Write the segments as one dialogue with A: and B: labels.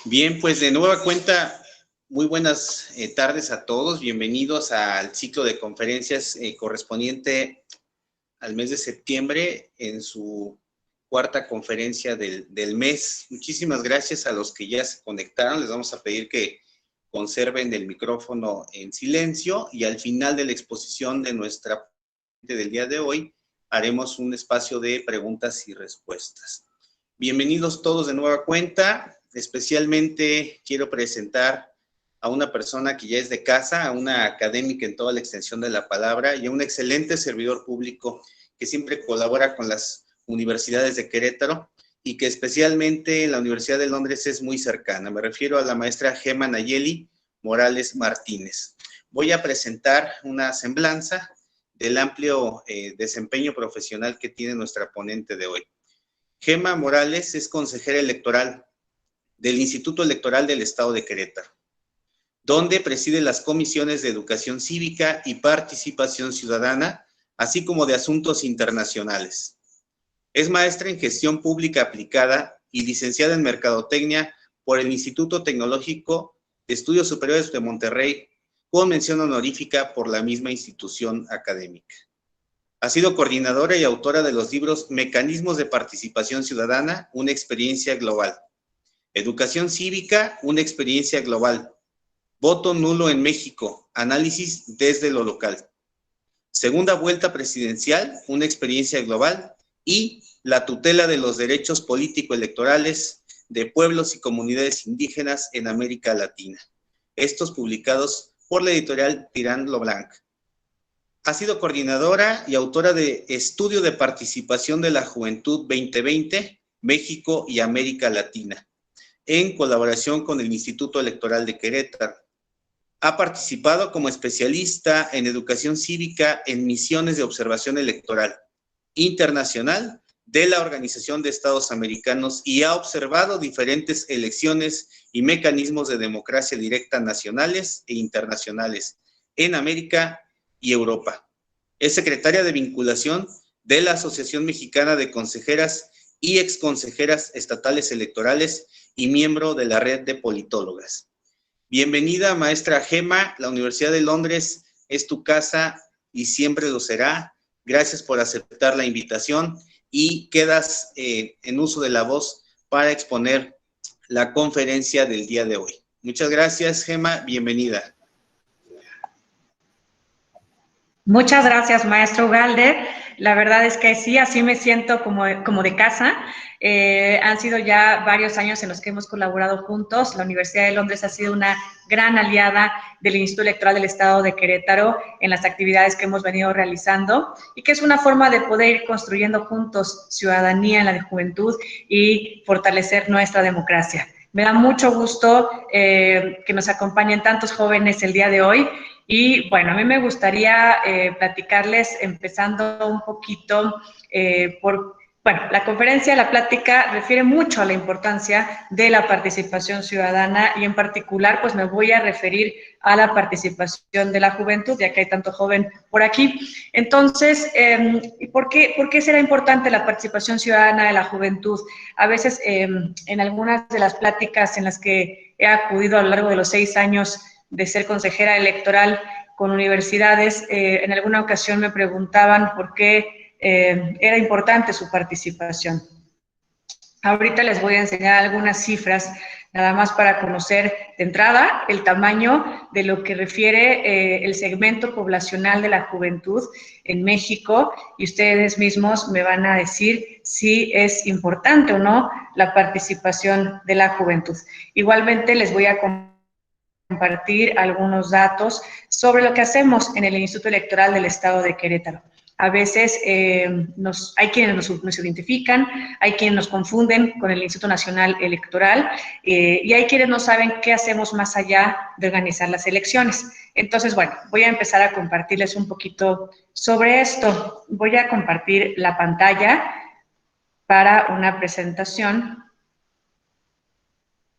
A: Bien, pues de nueva cuenta, muy buenas tardes a todos. Bienvenidos al ciclo de conferencias correspondiente al mes de septiembre en su cuarta conferencia del mes. Muchísimas gracias a los que ya se conectaron. Les vamos a pedir que conserven el micrófono en silencio y al final de la exposición de nuestra del día de hoy haremos un espacio de preguntas y respuestas. Bienvenidos todos de nueva cuenta. Especialmente quiero presentar a una persona que ya es de casa, a una académica en toda la extensión de la palabra y a un excelente servidor público que siempre colabora con las universidades de Querétaro y que especialmente en la Universidad de Londres es muy cercana. Me refiero a la maestra Gema Nayeli Morales Martínez. Voy a presentar una semblanza del amplio desempeño profesional que tiene nuestra ponente de hoy. Gema Morales es consejera electoral del Instituto Electoral del Estado de Querétaro, donde preside las comisiones de Educación Cívica y Participación Ciudadana, así como de Asuntos Internacionales. Es maestra en Gestión Pública Aplicada y licenciada en Mercadotecnia por el Instituto Tecnológico de Estudios Superiores de Monterrey, con mención honorífica por la misma institución académica. Ha sido coordinadora y autora de los libros Mecanismos de Participación Ciudadana, una experiencia global. Educación Cívica, una experiencia global. Voto nulo en México, análisis desde lo local. Segunda vuelta presidencial, una experiencia global. Y la tutela de los derechos político-electorales de pueblos y comunidades indígenas en América Latina. Estos publicados por la editorial Tirán lo Blanc. Ha sido coordinadora y autora de Estudio de Participación de la Juventud 2020, México y América Latina, en colaboración con el Instituto Electoral de Querétaro. Ha participado como especialista en educación cívica en misiones de observación electoral internacional de la Organización de Estados Americanos y ha observado diferentes elecciones y mecanismos de democracia directa nacionales e internacionales en América y Europa. Es secretaria de vinculación de la Asociación Mexicana de Consejeras y exconsejeras estatales electorales y miembro de la red de politólogas. Bienvenida, maestra Gema. La Universidad de Londres es tu casa y siempre lo será. Gracias por aceptar la invitación y quedas en uso de la voz para exponer la conferencia del día de hoy. Muchas gracias, Gema. Bienvenida.
B: Muchas gracias, maestro Ugalde. La verdad es que sí, así me siento como de casa. Han sido ya varios años en los que hemos colaborado juntos. La Universidad de Londres ha sido una gran aliada del Instituto Electoral del Estado de Querétaro en las actividades que hemos venido realizando y que es una forma de poder ir construyendo juntos ciudadanía en la juventud y fortalecer nuestra democracia. Me da mucho gusto que nos acompañen tantos jóvenes el día de hoy. Y bueno, a mí me gustaría platicarles empezando un poquito la conferencia, la plática refiere mucho a la importancia de la participación ciudadana y en particular pues me voy a referir a la participación de la juventud, ya que hay tanto joven por aquí. Entonces, ¿por qué será importante la participación ciudadana de la juventud? A veces en algunas de las pláticas en las que he acudido a lo largo de los 6 años de ser consejera electoral con universidades, en alguna ocasión me preguntaban por qué era importante su participación. Ahorita les voy a enseñar algunas cifras, nada más para conocer de entrada el tamaño de lo que refiere el segmento poblacional de la juventud en México y ustedes mismos me van a decir si es importante o no la participación de la juventud. Igualmente les voy a compartir algunos datos sobre lo que hacemos en el Instituto Electoral del Estado de Querétaro. A veces hay quienes nos identifican, hay quienes nos confunden con el Instituto Nacional Electoral y hay quienes no saben qué hacemos más allá de organizar las elecciones. Entonces, bueno, voy a empezar a compartirles un poquito sobre esto. Voy a compartir la pantalla para una presentación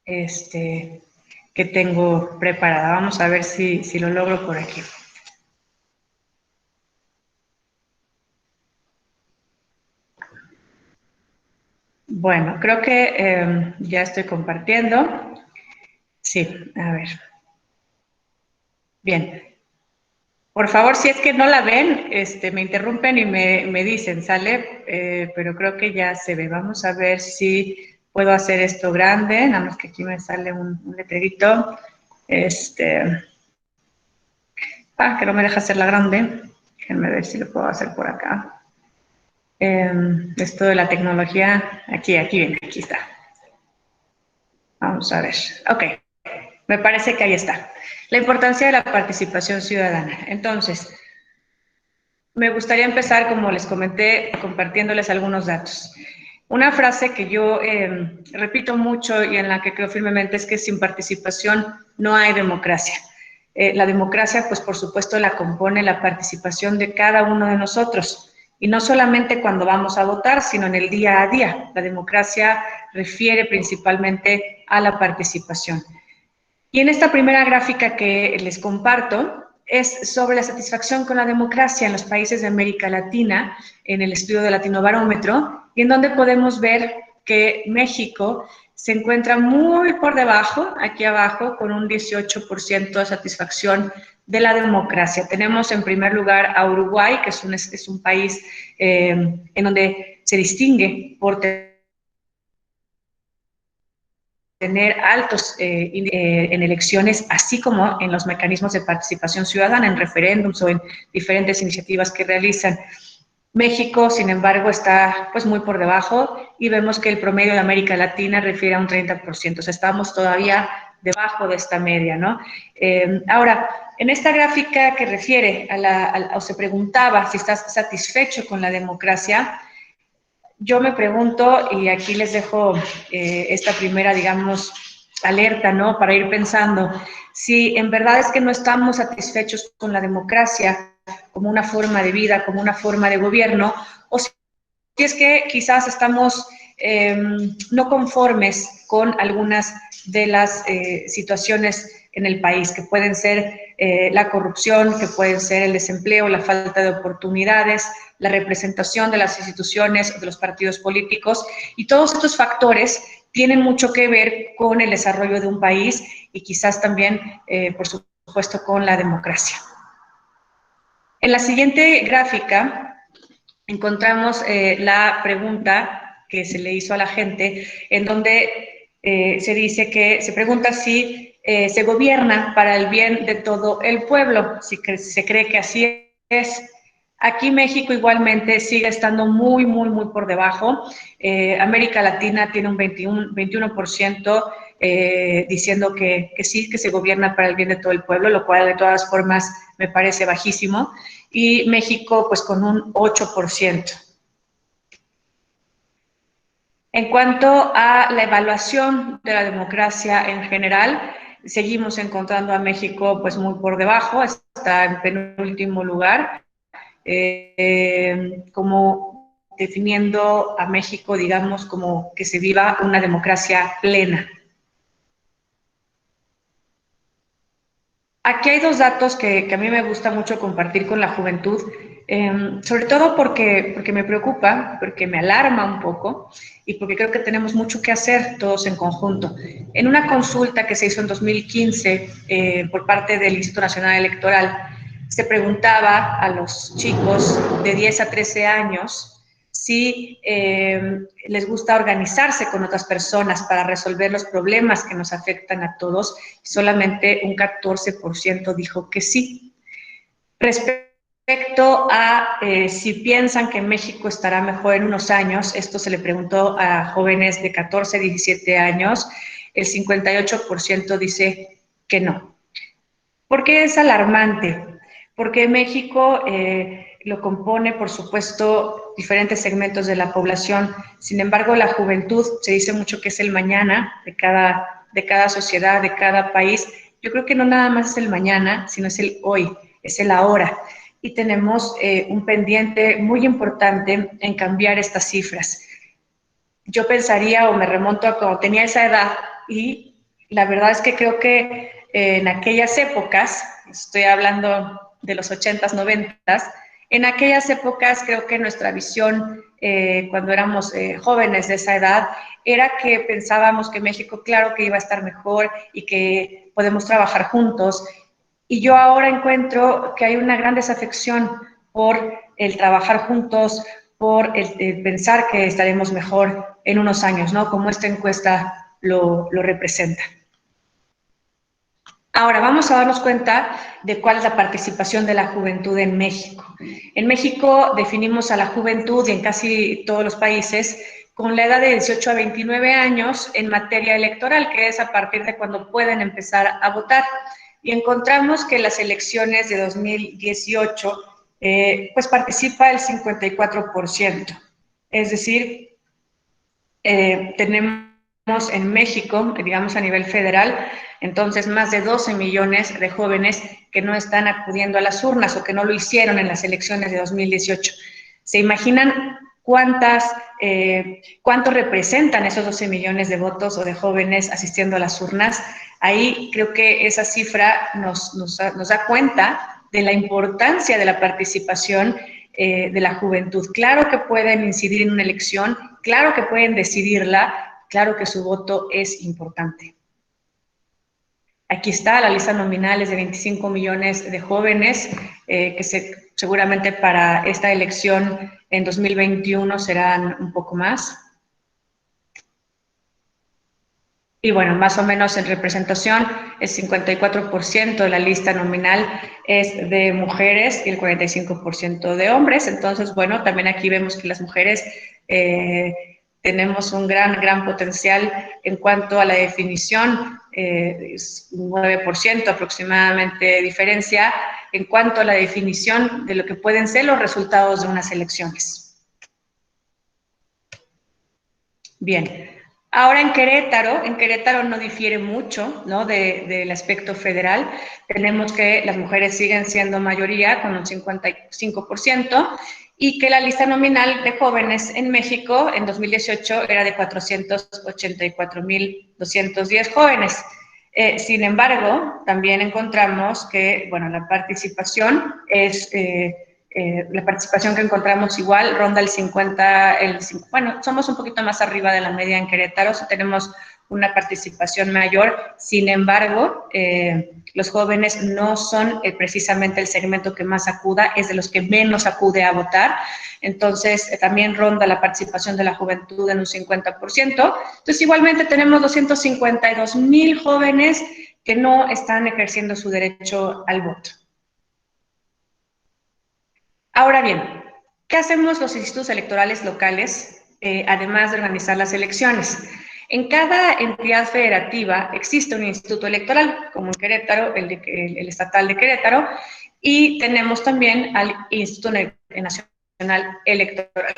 B: que tengo preparada. Vamos a ver si lo logro por aquí. Bueno, creo que ya estoy compartiendo. Sí, a ver. Bien. Por favor, si es que no la ven, me interrumpen y me dicen, ¿sale? Pero creo que ya se ve. Vamos a ver si puedo hacer esto grande, nada más que aquí me sale un letrerito. Que no me deja hacerla grande. Déjenme ver si lo puedo hacer por acá. Esto de la tecnología, aquí viene, aquí está. Vamos a ver. Ok, me parece que ahí está. La importancia de la participación ciudadana. Entonces, me gustaría empezar, como les comenté, compartiéndoles algunos datos. Una frase que yo repito mucho y en la que creo firmemente es que sin participación no hay democracia. La democracia, pues por supuesto, la compone la participación de cada uno de nosotros. Y no solamente cuando vamos a votar, sino en el día a día. La democracia refiere principalmente a la participación. Y en esta primera gráfica que les comparto es sobre la satisfacción con la democracia en los países de América Latina, en el estudio de Latinobarómetro, y en donde podemos ver que México se encuentra muy por debajo, aquí abajo, con un 18% de satisfacción de la democracia. Tenemos en primer lugar a Uruguay, que es un país en donde se distingue por tener altos en elecciones, así como en los mecanismos de participación ciudadana, en referéndums o en diferentes iniciativas que realizan. México, sin embargo, está pues muy por debajo y vemos que el promedio de América Latina refiere a un 30%, o sea, estamos todavía debajo de esta media, ¿no? Ahora, en esta gráfica que refiere o se preguntaba si estás satisfecho con la democracia, yo me pregunto, y aquí les dejo esta primera, digamos, alerta, ¿no? Para ir pensando, si en verdad es que no estamos satisfechos con la democracia como una forma de vida, como una forma de gobierno, o si es que quizás estamos no conformes con algunas de las situaciones en el país, que pueden ser la corrupción, que pueden ser el desempleo, la falta de oportunidades, la representación de las instituciones, de los partidos políticos, y todos estos factores tienen mucho que ver con el desarrollo de un país y quizás también, por supuesto, con la democracia. En la siguiente gráfica encontramos la pregunta que se le hizo a la gente, en donde se dice que se pregunta si se gobierna para el bien de todo el pueblo, si se cree que así es. Aquí México igualmente sigue estando muy por debajo. América Latina tiene un 21% diciendo que sí, que se gobierna para el bien de todo el pueblo, lo cual de todas formas me parece bajísimo. Y México pues con un 8%. En cuanto a la evaluación de la democracia en general, seguimos encontrando a México pues muy por debajo, está en penúltimo lugar, como definiendo a México, digamos, como que se viva una democracia plena. Aquí hay dos datos que a mí me gusta mucho compartir con la juventud, sobre todo porque me preocupa, porque me alarma un poco y porque creo que tenemos mucho que hacer todos en conjunto. En una consulta que se hizo en 2015 por parte del Instituto Nacional Electoral, se preguntaba a los chicos de 10 a 13 años si les gusta organizarse con otras personas para resolver los problemas que nos afectan a todos, solamente un 14% dijo que sí. Respecto a si piensan que México estará mejor en unos años, esto se le preguntó a jóvenes de 14, 17 años, el 58% dice que no. ¿Por qué es alarmante? Porque México lo compone, por supuesto, diferentes segmentos de la población. Sin embargo, la juventud, se dice mucho que es el mañana de cada sociedad, de cada país. Yo creo que no nada más es el mañana, sino es el hoy, es el ahora. Y tenemos un pendiente muy importante en cambiar estas cifras. Yo pensaría, o me remonto a cuando tenía esa edad, y la verdad es que creo que en aquellas épocas, estoy hablando de los 80s, 90s, en aquellas épocas creo que nuestra visión cuando éramos jóvenes de esa edad, era que pensábamos que México, claro que iba a estar mejor y que podemos trabajar juntos. Y yo ahora encuentro que hay una gran desafección por el trabajar juntos, por el pensar que estaremos mejor en unos años, ¿no? Como esta encuesta lo representa. Ahora vamos a darnos cuenta de cuál es la participación de la juventud en México. En México definimos a la juventud, y en casi todos los países, con la edad de 18 a 29 años en materia electoral, que es a partir de cuando pueden empezar a votar. Y encontramos que en las elecciones de 2018, pues participa el 54%. Es decir, tenemos en México, digamos a nivel federal, entonces más de 12 millones de jóvenes que no están acudiendo a las urnas o que no lo hicieron en las elecciones de 2018. ¿Se imaginan cuánto representan esos 12 millones de votos o de jóvenes asistiendo a las urnas? Ahí creo que esa cifra nos da cuenta de la importancia de la participación de la juventud. Claro que pueden incidir en una elección, claro que pueden decidirla, claro que su voto es importante. Aquí está la lista nominal, es de 25 millones de jóvenes que seguramente para esta elección en 2021 serán un poco más. Y bueno, más o menos en representación, el 54% de la lista nominal es de mujeres y el 45% de hombres. Entonces, bueno, también aquí vemos que las mujeres tenemos un gran potencial en cuanto a la definición, es un 9% aproximadamente de diferencia en cuanto a la definición de lo que pueden ser los resultados de unas elecciones. Bien. Ahora en Querétaro no difiere mucho, ¿no? del aspecto federal. Tenemos que las mujeres siguen siendo mayoría con un 55% y que la lista nominal de jóvenes en México en 2018 era de 484,210 jóvenes. Sin embargo, también encontramos que, bueno, la participación es... la participación que encontramos igual ronda el 50, bueno, somos un poquito más arriba de la media en Querétaro, so tenemos una participación mayor. Sin embargo, los jóvenes no son precisamente el segmento que más acuda, es de los que menos acude a votar. Entonces, también ronda la participación de la juventud en un 50%. Entonces, igualmente tenemos 252,000 jóvenes que no están ejerciendo su derecho al voto. Ahora bien, ¿qué hacemos los institutos electorales locales, además de organizar las elecciones? En cada entidad federativa existe un instituto electoral, como en Querétaro, el estatal de Querétaro, y tenemos también al Instituto Nacional Electoral.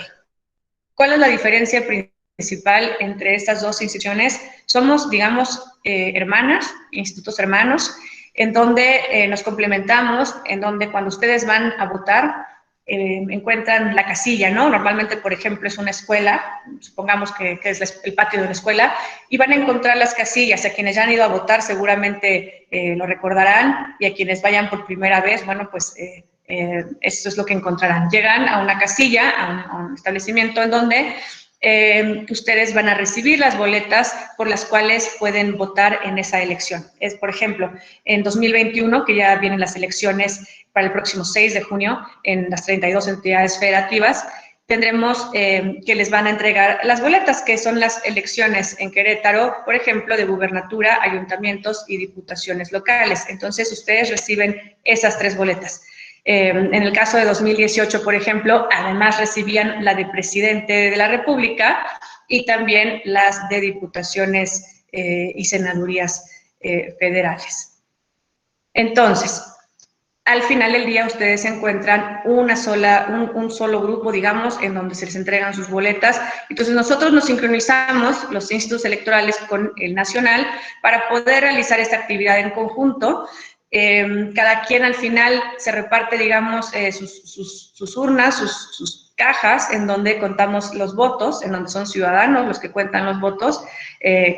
B: ¿Cuál es la diferencia principal entre estas dos instituciones? Somos, digamos, hermanas, institutos hermanos, en donde nos complementamos, en donde cuando ustedes van a votar, encuentran la casilla, ¿no? Normalmente, por ejemplo, es una escuela, supongamos que es el patio de una escuela, y van a encontrar las casillas. A quienes ya han ido a votar seguramente lo recordarán, y a quienes vayan por primera vez, bueno, pues esto es lo que encontrarán. Llegan a una casilla, a un establecimiento en donde ustedes van a recibir las boletas por las cuales pueden votar en esa elección. Es, por ejemplo, en 2021, que ya vienen las elecciones para el próximo 6 de junio en las 32 entidades federativas, tendremos que les van a entregar las boletas, que son las elecciones en Querétaro, por ejemplo, de gubernatura, ayuntamientos y diputaciones locales. Entonces, ustedes reciben esas 3 boletas. En el caso de 2018, por ejemplo, además recibían la de presidente de la República y también las de diputaciones y senadurías federales. Entonces, al final del día ustedes encuentran un solo grupo, digamos, en donde se les entregan sus boletas. Entonces nosotros nos sincronizamos, los institutos electorales, con el nacional para poder realizar esta actividad en conjunto. Cada quien al final se reparte, digamos, sus urnas, sus cajas, en donde contamos los votos, en donde son ciudadanos los que cuentan los votos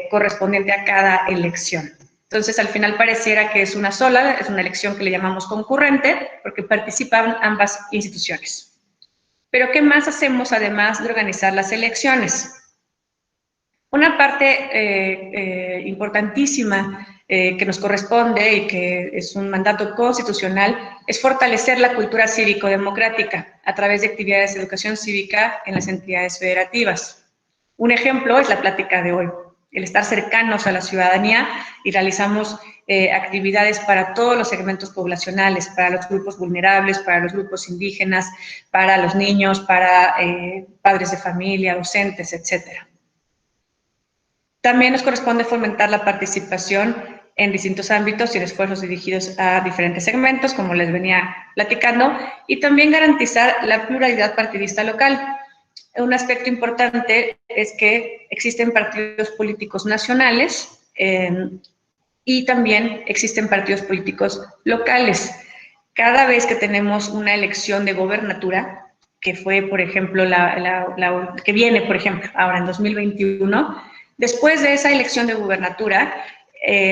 B: correspondiente a cada elección. Entonces, al final pareciera que es una sola, es una elección que le llamamos concurrente, porque participan ambas instituciones. Pero ¿qué más hacemos además de organizar las elecciones? Una parte importantísima que nos corresponde y que es un mandato constitucional es fortalecer la cultura cívico-democrática a través de actividades de educación cívica en las entidades federativas. Un ejemplo es la plática de hoy, el estar cercanos a la ciudadanía y realizamos actividades para todos los segmentos poblacionales, para los grupos vulnerables, para los grupos indígenas, para los niños, para padres de familia, docentes, etcétera. También nos corresponde fomentar la participación en distintos ámbitos y en esfuerzos dirigidos a diferentes segmentos, como les venía platicando, y también garantizar la pluralidad partidista local. Un aspecto importante es que existen partidos políticos nacionales y también existen partidos políticos locales. Cada vez que tenemos una elección de gobernatura, que fue, por ejemplo, que viene, por ejemplo, ahora en 2021, después de esa elección de gubernatura,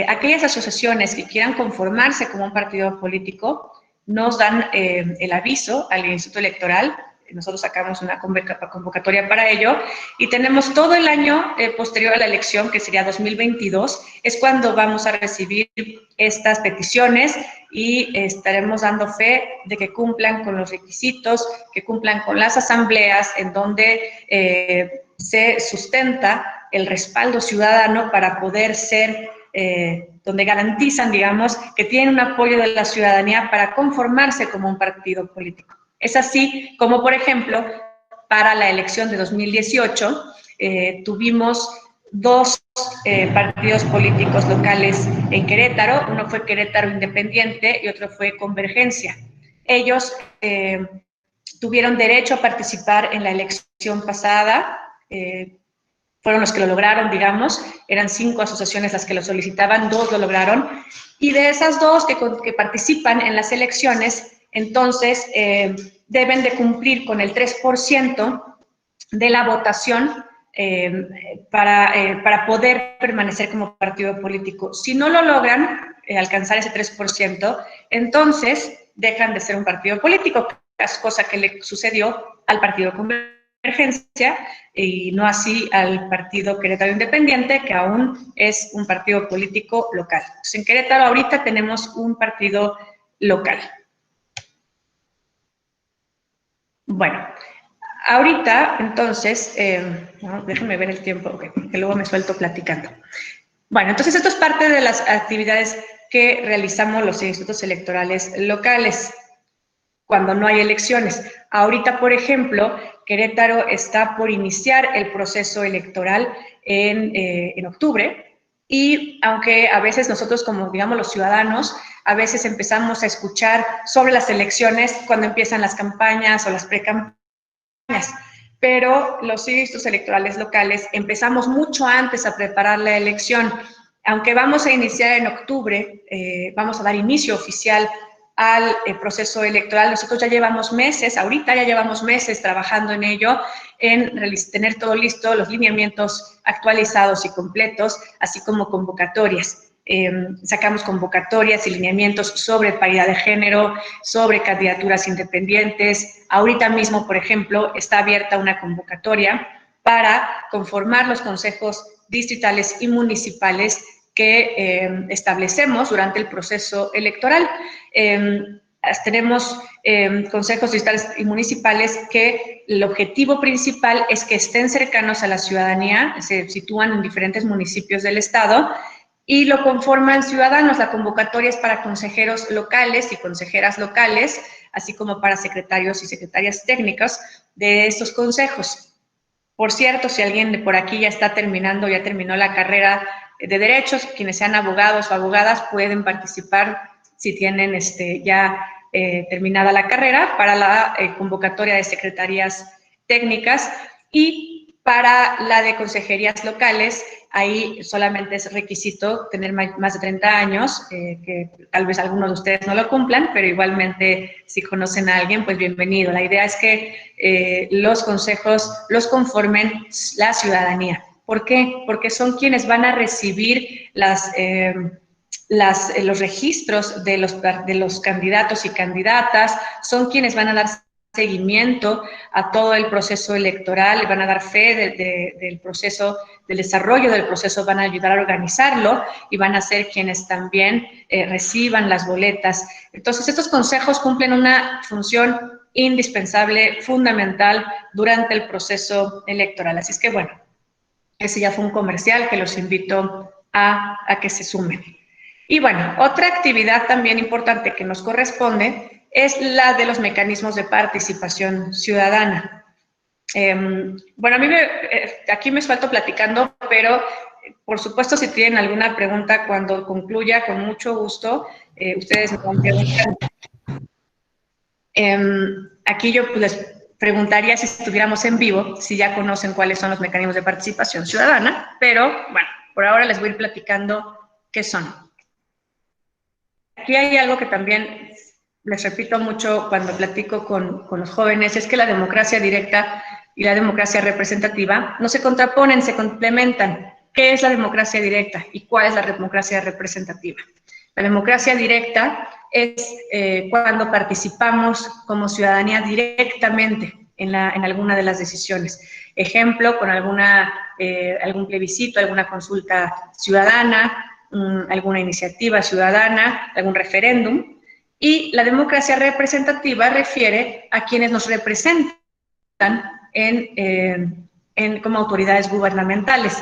B: aquellas asociaciones que quieran conformarse como un partido político nos dan el aviso al Instituto Electoral. Nosotros sacamos una convocatoria para ello y tenemos todo el año posterior a la elección, que sería 2022, es cuando vamos a recibir estas peticiones y estaremos dando fe de que cumplan con los requisitos, que cumplan con las asambleas en donde se sustenta el respaldo ciudadano para poder ser, donde garantizan, digamos, que tienen un apoyo de la ciudadanía para conformarse como un partido político. Es así como, por ejemplo, para la elección de 2018, tuvimos dos partidos políticos locales en Querétaro. Uno fue Querétaro Independiente y otro fue Convergencia. Ellos tuvieron derecho a participar en la elección pasada, fueron los que lo lograron, digamos, eran 5 asociaciones las que lo solicitaban, 2 lo lograron, y de esas 2 que participan en las elecciones, entonces deben de cumplir con el 3% de la votación para poder permanecer como partido político. Si no lo logran alcanzar ese 3%, entonces dejan de ser un partido político, cosa que le sucedió al partido Convergencia y no así al partido Querétaro Independiente, que aún es un partido político local. Entonces, en Querétaro ahorita tenemos un partido local. Bueno, ahorita, entonces, no, déjenme ver el tiempo, okay, que luego me suelto platicando. Bueno, entonces esto es parte de las actividades que realizamos los institutos electorales locales cuando no hay elecciones. Ahorita, por ejemplo, Querétaro está por iniciar el proceso electoral en octubre, y aunque a veces nosotros, como digamos los ciudadanos, a veces empezamos a escuchar sobre las elecciones cuando empiezan las campañas o las precampañas, pero los institutos electorales locales empezamos mucho antes a preparar la elección. Aunque vamos a iniciar en octubre, vamos a dar inicio oficial al proceso electoral, nosotros ya llevamos meses, ahorita ya llevamos meses trabajando en ello, en tener todo listo, los lineamientos actualizados y completos, así como convocatorias. Sacamos convocatorias y lineamientos sobre paridad de género, sobre candidaturas independientes. Ahorita mismo, por ejemplo, está abierta una convocatoria para conformar los consejos distritales y municipales que establecemos durante el proceso electoral. Tenemos consejos distritales y municipales que el objetivo principal es que estén cercanos a la ciudadanía, se sitúan en diferentes municipios del estado y lo conforman ciudadanos. La convocatoria es para consejeros locales y consejeras locales, así como para secretarios y secretarias técnicas de estos consejos. Por cierto, si alguien de por aquí ya está terminando, ya terminó la carrera de Derechos, quienes sean abogados o abogadas pueden participar si tienen ya terminada la carrera para la convocatoria de secretarías técnicas, y para la de consejerías locales, ahí solamente es requisito tener más de 30 años, que tal vez algunos de ustedes no lo cumplan, pero igualmente si conocen a alguien, pues bienvenido. La idea es que los consejos los conformen la ciudadanía. ¿Por qué? Porque son quienes van a recibir los registros de los candidatos y candidatas, son quienes van a dar seguimiento a todo el proceso electoral, van a dar fe del proceso, del desarrollo del proceso, van a ayudar a organizarlo y van a ser quienes también reciban las boletas. Entonces, estos consejos cumplen una función indispensable, fundamental durante el proceso electoral. Así es que, bueno, ese ya fue un comercial que los invito a que se sumen. Y bueno, otra actividad también importante que nos corresponde es la de los mecanismos de participación ciudadana. Bueno, a mí aquí me suelto platicando, pero por supuesto si tienen alguna pregunta cuando concluya, con mucho gusto, ustedes me van preguntando. Aquí yo les preguntaría si estuviéramos en vivo, si ya conocen cuáles son los mecanismos de participación ciudadana, pero bueno, por ahora les voy a ir platicando qué son. Aquí hay algo que también les repito mucho cuando platico con los jóvenes, es que la democracia directa y la democracia representativa no se contraponen, se complementan. ¿Qué es la democracia directa y cuál es la democracia representativa? La democracia directa es cuando participamos como ciudadanía directamente en alguna de las decisiones. Ejemplo, con algún plebiscito, alguna consulta ciudadana, alguna iniciativa ciudadana, algún referéndum. Y la democracia representativa refiere a quienes nos representan como autoridades gubernamentales.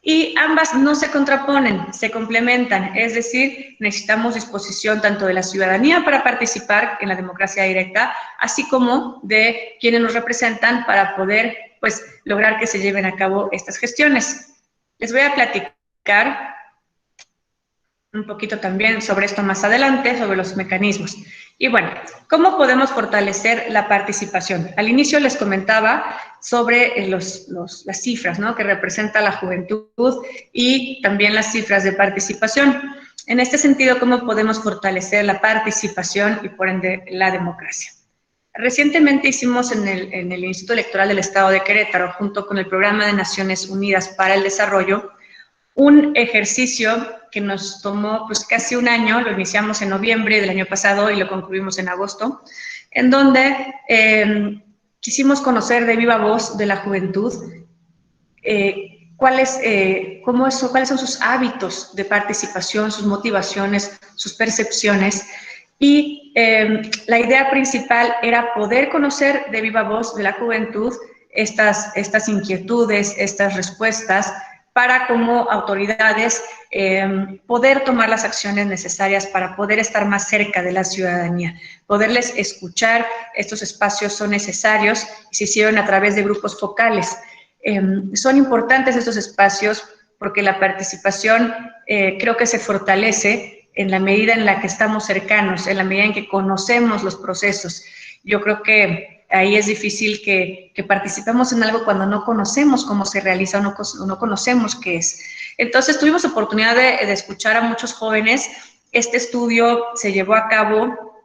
B: Y ambas no se contraponen, se complementan, es decir, necesitamos disposición tanto de la ciudadanía para participar en la democracia directa, así como de quienes nos representan para poder, pues, lograr que se lleven a cabo estas gestiones. Les voy a platicar un poquito también sobre esto más adelante, sobre los mecanismos. Y bueno, ¿cómo podemos fortalecer la participación? Al inicio les comentaba sobre las cifras, ¿no?, que representa la juventud y también las cifras de participación. En este sentido, ¿cómo podemos fortalecer la participación y por ende la democracia? Recientemente hicimos en el Instituto Electoral del Estado de Querétaro, junto con el Programa de Naciones Unidas para el Desarrollo, un ejercicio que nos tomó pues casi un año, lo iniciamos en noviembre del año pasado y lo concluimos en agosto, en donde quisimos conocer de viva voz de la juventud cuáles son sus hábitos de participación, sus motivaciones, sus percepciones. Y la idea principal era poder conocer de viva voz de la juventud estas inquietudes, estas respuestas, para como autoridades poder tomar las acciones necesarias para poder estar más cerca de la ciudadanía, poderles escuchar. Estos espacios son necesarios y se hicieron a través de grupos focales. Son importantes estos espacios porque la participación creo que se fortalece en la medida en la que estamos cercanos, en la medida en que conocemos los procesos. Yo creo que ahí es difícil que participemos en algo cuando no conocemos cómo se realiza o no conocemos qué es. Entonces, tuvimos oportunidad de escuchar a muchos jóvenes. Este estudio se llevó a cabo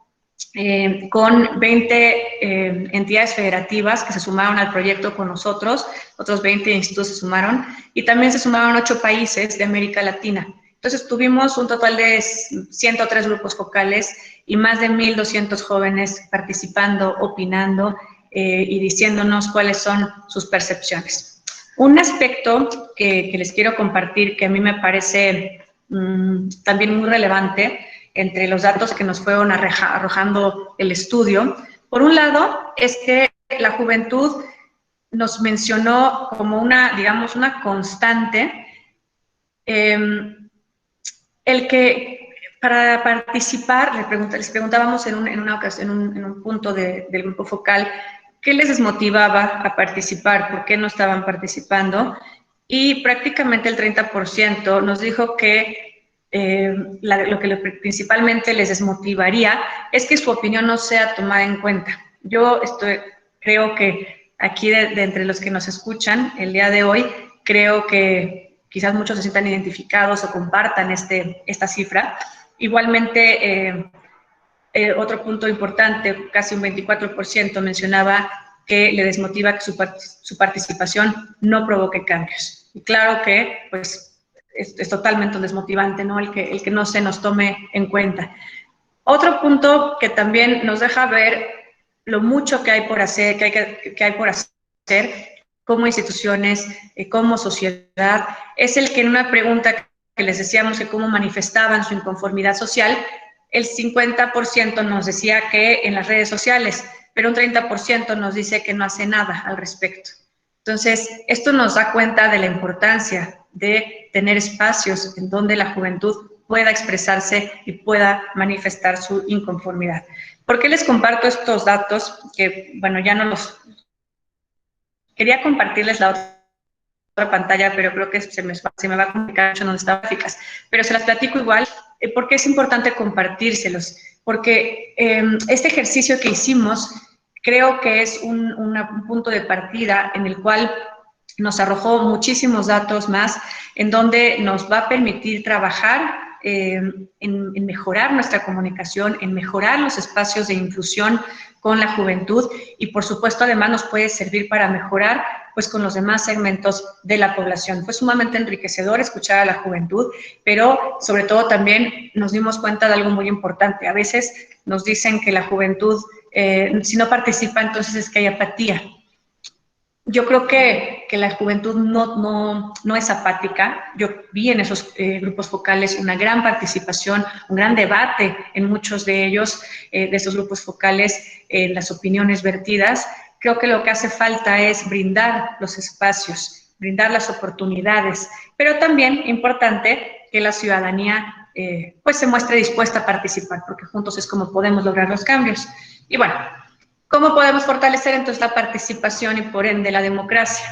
B: con 20 entidades federativas que se sumaron al proyecto con nosotros, otros 20 institutos se sumaron, y también se sumaron 8 países de América Latina. Entonces, tuvimos un total de 103 grupos focales y más de 1,200 jóvenes participando, opinando y diciéndonos cuáles son sus percepciones. Un aspecto que les quiero compartir, que a mí me parece también muy relevante, entre los datos que nos fueron arrojando el estudio, por un lado, es que la juventud nos mencionó como una constante, el que para participar, les preguntábamos en un punto del grupo focal, ¿qué les desmotivaba a participar? ¿Por qué no estaban participando? Y prácticamente el 30% nos dijo que lo que principalmente les desmotivaría es que su opinión no sea tomada en cuenta. Yo creo que aquí de entre los que nos escuchan el día de hoy, creo que quizás muchos se sientan identificados o compartan esta cifra. Igualmente, otro punto importante, casi un 24% mencionaba que le desmotiva que su participación no provoque cambios. Y claro que, pues, es totalmente un desmotivante, ¿no? El que no se nos tome en cuenta. Otro punto que también nos deja ver lo mucho que hay por hacer, que hay por hacer como instituciones, como sociedad. Es el que en una pregunta que les decíamos que cómo manifestaban su inconformidad social, el 50% nos decía que en las redes sociales, pero un 30% nos dice que no hace nada al respecto. Entonces, esto nos da cuenta de la importancia de tener espacios en donde la juventud pueda expresarse y pueda manifestar su inconformidad. ¿Por qué les comparto estos datos? Que, bueno, ya no los... Quería compartirles la otra pantalla, pero creo que se me va a complicar mucho donde están gráficas. Pero se las platico igual, porque es importante compartírselos. Porque este ejercicio que hicimos creo que es un punto de partida en el cual nos arrojó muchísimos datos más, en donde nos va a permitir trabajar en mejorar nuestra comunicación, en mejorar los espacios de inclusión con la juventud y, por supuesto, además nos puede servir para mejorar pues con los demás segmentos de la población. Fue sumamente enriquecedor escuchar a la juventud, pero sobre todo también nos dimos cuenta de algo muy importante. A veces nos dicen que la juventud, si no participa, entonces es que hay apatía. Yo creo que la juventud no es apática. Yo vi en esos grupos focales una gran participación, un gran debate en muchos de ellos, de esos grupos focales, las opiniones vertidas. Creo que lo que hace falta es brindar los espacios, brindar las oportunidades, pero también importante que la ciudadanía pues se muestre dispuesta a participar, porque juntos es como podemos lograr los cambios. Y bueno, ¿cómo podemos fortalecer entonces la participación y por ende la democracia?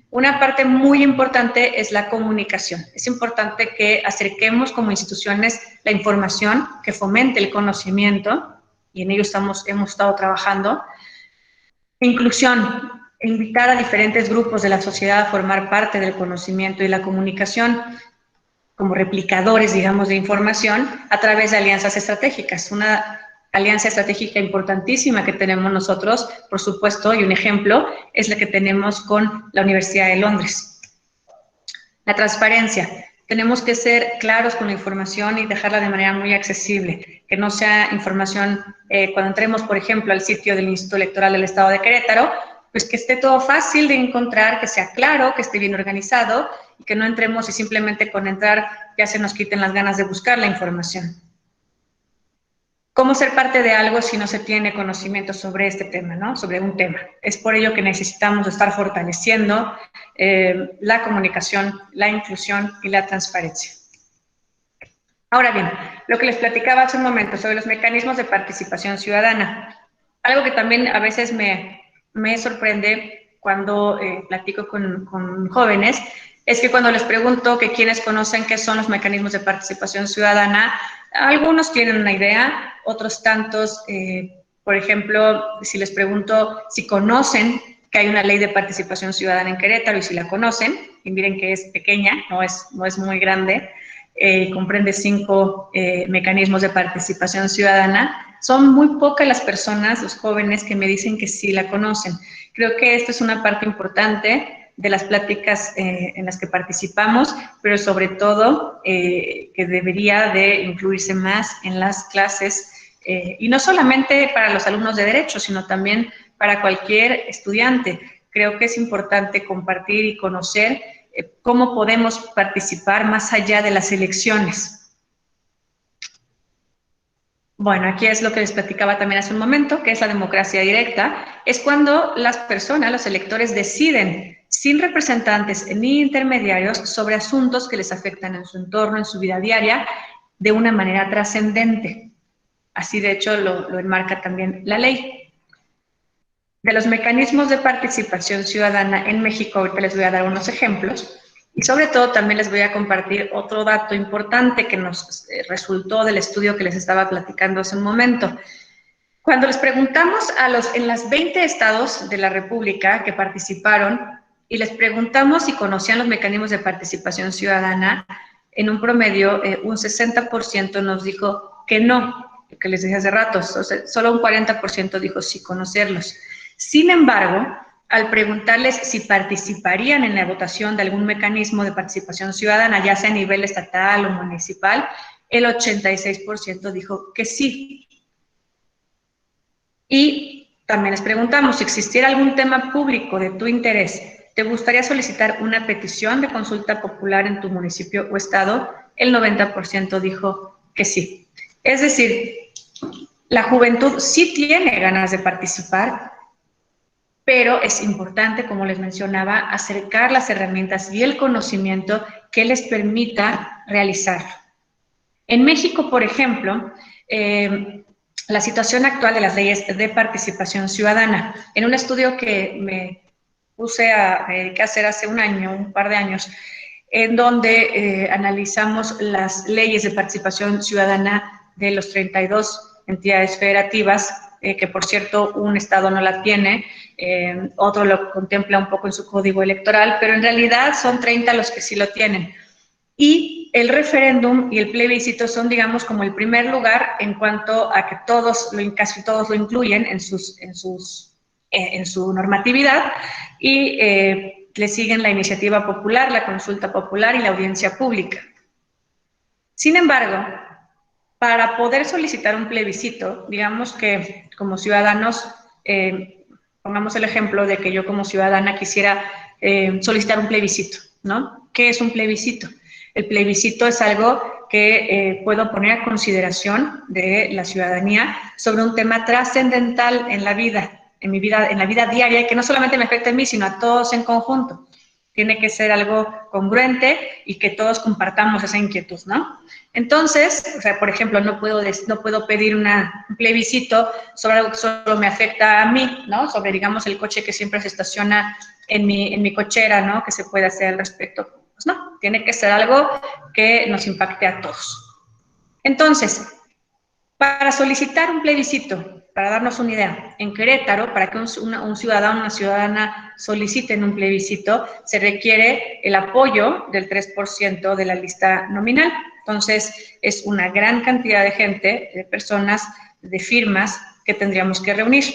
B: Una parte muy importante es la comunicación. Es importante que acerquemos como instituciones la información, que fomente el conocimiento, y en ello hemos estado trabajando. Inclusión, invitar a diferentes grupos de la sociedad a formar parte del conocimiento y la comunicación como replicadores, digamos, de información a través de alianzas estratégicas. Una alianza estratégica importantísima que tenemos nosotros, por supuesto, y un ejemplo, es la que tenemos con la Universidad de Londres. La transparencia. Tenemos que ser claros con la información y dejarla de manera muy accesible, que no sea información, cuando entremos, por ejemplo, al sitio del Instituto Electoral del Estado de Querétaro, pues que esté todo fácil de encontrar, que sea claro, que esté bien organizado y que no entremos y simplemente con entrar ya se nos quiten las ganas de buscar la información. ¿Cómo ser parte de algo si no se tiene conocimiento sobre este tema, ¿no? Sobre un tema? Es por ello que necesitamos estar fortaleciendo la comunicación, la inclusión y la transparencia. Ahora bien, lo que les platicaba hace un momento sobre los mecanismos de participación ciudadana. Algo que también a veces me sorprende cuando platico con jóvenes es que cuando les pregunto que quiénes conocen qué son los mecanismos de participación ciudadana, algunos tienen una idea, otros tantos, por ejemplo, si les pregunto si conocen que hay una ley de participación ciudadana en Querétaro y si la conocen, y miren que es pequeña, no es muy grande, comprende 5 mecanismos de participación ciudadana. Son muy pocas las personas, los jóvenes, que me dicen que sí la conocen. Creo que esto es una parte importante de las pláticas en las que participamos, pero sobre todo que debería de incluirse más en las clases, y no solamente para los alumnos de Derecho, sino también para cualquier estudiante. Creo que es importante compartir y conocer cómo podemos participar más allá de las elecciones. Bueno, aquí es lo que les platicaba también hace un momento, que es la democracia directa. Es cuando las personas, los electores, deciden sin representantes ni intermediarios sobre asuntos que les afectan en su entorno, en su vida diaria, de una manera trascendente. Así, de hecho, lo enmarca también la ley. De los mecanismos de participación ciudadana en México, ahorita les voy a dar unos ejemplos. Y sobre todo también les voy a compartir otro dato importante que nos resultó del estudio que les estaba platicando hace un momento. Cuando les preguntamos en las 20 estados de la República que participaron y les preguntamos si conocían los mecanismos de participación ciudadana, en un promedio un 60% nos dijo que no, lo que les dije hace rato, solo un 40% dijo sí conocerlos. Sin embargo, al preguntarles si participarían en la votación de algún mecanismo de participación ciudadana, ya sea a nivel estatal o municipal, el 86% dijo que sí. Y también les preguntamos, si existiera algún tema público de tu interés, ¿te gustaría solicitar una petición de consulta popular en tu municipio o estado? El 90% dijo que sí. Es decir, la juventud sí tiene ganas de participar, pero es importante, como les mencionaba, acercar las herramientas y el conocimiento que les permita realizarlo. En México, por ejemplo, la situación actual de las leyes de participación ciudadana, en un estudio que me dediqué a hacer hace un par de años, en donde analizamos las leyes de participación ciudadana de los 32 entidades federativas, que por cierto un estado no la tiene, otro lo contempla un poco en su código electoral, pero en realidad son 30 los que sí lo tienen. Y el referéndum y el plebiscito son, digamos, como el primer lugar en cuanto a que casi todos lo incluyen en su normatividad, y le siguen la iniciativa popular, la consulta popular y la audiencia pública. Sin embargo, para poder solicitar un plebiscito, digamos que como ciudadanos, pongamos el ejemplo de que yo como ciudadana quisiera solicitar un plebiscito, ¿no? ¿Qué es un plebiscito? El plebiscito es algo que puedo poner a consideración de la ciudadanía sobre un tema trascendental en la vida, en la vida diaria, y que no solamente me afecta a mí, sino a todos en conjunto. Tiene que ser algo congruente y que todos compartamos esa inquietud, ¿no? Entonces, o sea, por ejemplo, no puedo pedir un plebiscito sobre algo que solo me afecta a mí, ¿no? Sobre, digamos, el coche que siempre se estaciona en mi cochera, ¿no? ¿Qué se puede hacer al respecto? Pues no, tiene que ser algo que nos impacte a todos. Entonces, para solicitar un plebiscito, para darnos una idea, en Querétaro, para que un ciudadano o una ciudadana soliciten un plebiscito, se requiere el apoyo del 3% de la lista nominal. Entonces, es una gran cantidad de gente, de personas, de firmas que tendríamos que reunir.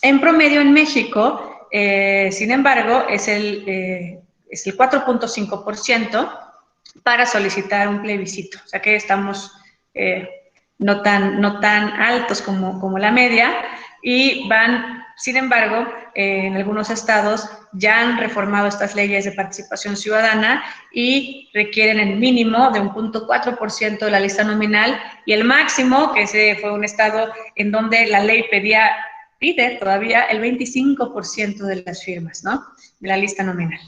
B: En promedio, en México, sin embargo, es el 4.5% para solicitar un plebiscito. O sea que estamos no tan altos como la media, y sin embargo, en algunos estados ya han reformado estas leyes de participación ciudadana y requieren el mínimo de un 0.4% de la lista nominal, y el máximo, que ese fue un estado en donde la ley pide todavía el 25% de las firmas, ¿no? De la lista nominal.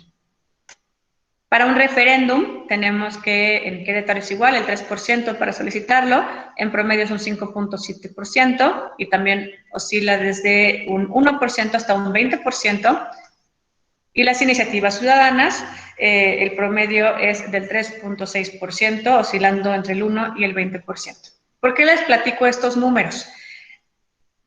B: Para un referéndum tenemos que en Querétaro es igual, el 3% para solicitarlo, en promedio es un 5.7% y también oscila desde un 1% hasta un 20%. Y las iniciativas ciudadanas, el promedio es del 3.6%, oscilando entre el 1 y el 20%. ¿Por qué les platico estos números?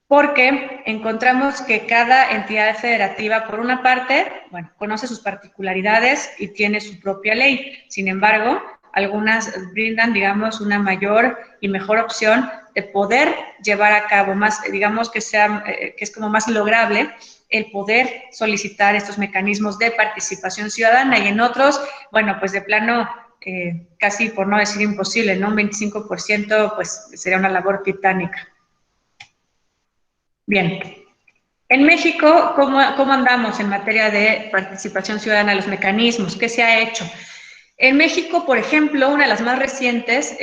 B: Porque encontramos que cada entidad federativa, por una parte, bueno, conoce sus particularidades y tiene su propia ley. Sin embargo, algunas brindan, digamos, una mayor y mejor opción de poder llevar a cabo más, digamos que es como más lograble el poder solicitar estos mecanismos de participación ciudadana, y en otros, bueno, pues de plano, casi por no decir imposible, ¿no? Un 25%, pues sería una labor titánica. Bien, en México, ¿cómo andamos en materia de participación ciudadana, los mecanismos? ¿Qué se ha hecho? En México, por ejemplo, una de las más recientes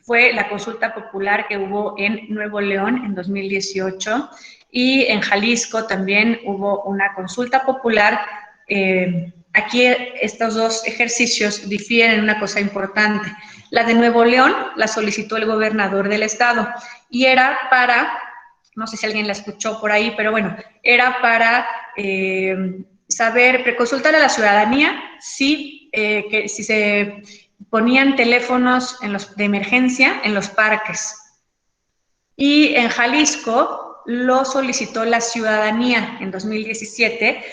B: fue la consulta popular que hubo en Nuevo León en 2018, y en Jalisco también hubo una consulta popular. Aquí estos dos ejercicios difieren en una cosa importante. La de Nuevo León la solicitó el gobernador del estado y era para... No sé si alguien la escuchó por ahí, pero bueno, era para consultar a la ciudadanía si se ponían teléfonos de emergencia en los parques. Y en Jalisco lo solicitó la ciudadanía en 2017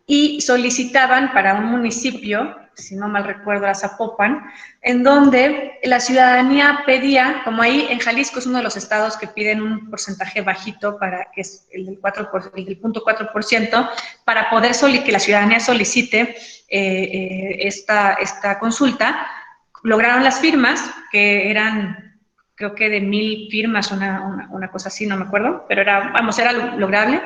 B: y solicitaban para un municipio, si no mal recuerdo, a Zapopan, en donde la ciudadanía pedía, como ahí en Jalisco es uno de los estados que piden un porcentaje bajito, que es el del 0.4%, para poder que la ciudadanía solicite esta consulta, lograron las firmas, que eran creo que de 1000 firmas, una cosa así, no me acuerdo, pero era, vamos, era lograble.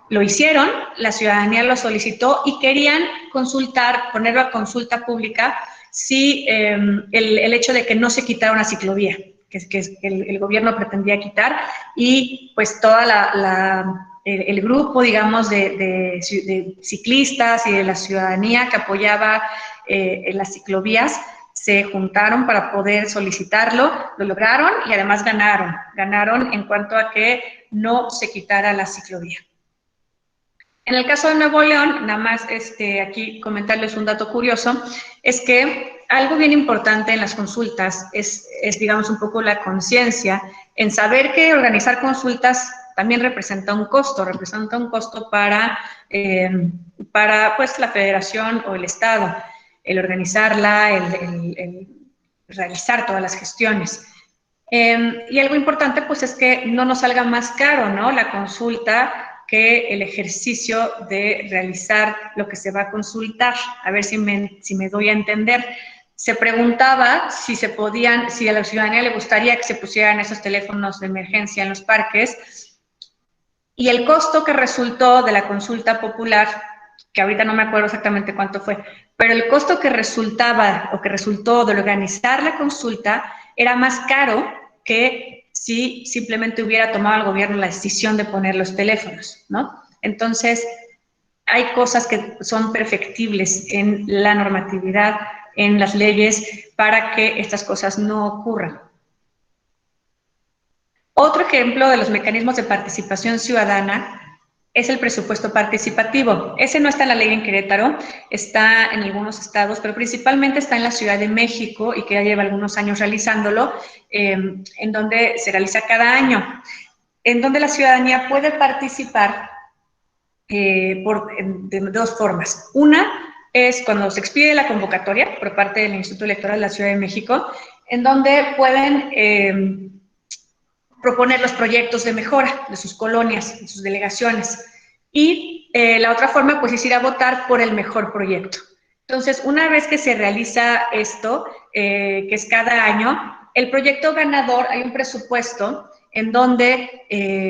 B: Lo hicieron, la ciudadanía lo solicitó y querían consultar, ponerlo a consulta pública, si el hecho de que no se quitara una ciclovía, que el gobierno pretendía quitar, y pues toda el grupo, digamos, de ciclistas y de la ciudadanía que apoyaba en las ciclovías, se juntaron para poder solicitarlo, lo lograron y además ganaron en cuanto a que no se quitara la ciclovía. En el caso de Nuevo León, nada más aquí comentarles un dato curioso, es que algo bien importante en las consultas es digamos, un poco la conciencia en saber que organizar consultas también representa un costo para pues, la federación o el Estado, el organizarla, el realizar todas las gestiones. Y algo importante, pues, es que no nos salga más caro, ¿no?, la consulta que el ejercicio de realizar lo que se va a consultar. A ver si me doy a entender. Se preguntaba si a la ciudadanía le gustaría que se pusieran esos teléfonos de emergencia en los parques, y el costo que resultó de la consulta popular, que ahorita no me acuerdo exactamente cuánto fue, pero el costo que resultó de organizar la consulta era más caro que si simplemente hubiera tomado el gobierno la decisión de poner los teléfonos, ¿no? Entonces, hay cosas que son perfectibles en la normatividad, en las leyes, para que estas cosas no ocurran. Otro ejemplo de los mecanismos de participación ciudadana es el presupuesto participativo. Ese no está en la ley en Querétaro, está en algunos estados, pero principalmente está en la Ciudad de México, y que ya lleva algunos años realizándolo, en donde se realiza cada año, en donde la ciudadanía puede participar de dos formas. Una es cuando se expide la convocatoria por parte del Instituto Electoral de la Ciudad de México, en donde pueden proponer los proyectos de mejora de sus colonias, de sus delegaciones. Y la otra forma, pues, es ir a votar por el mejor proyecto. Entonces, una vez que se realiza esto, que es cada año, el proyecto ganador, hay un presupuesto en donde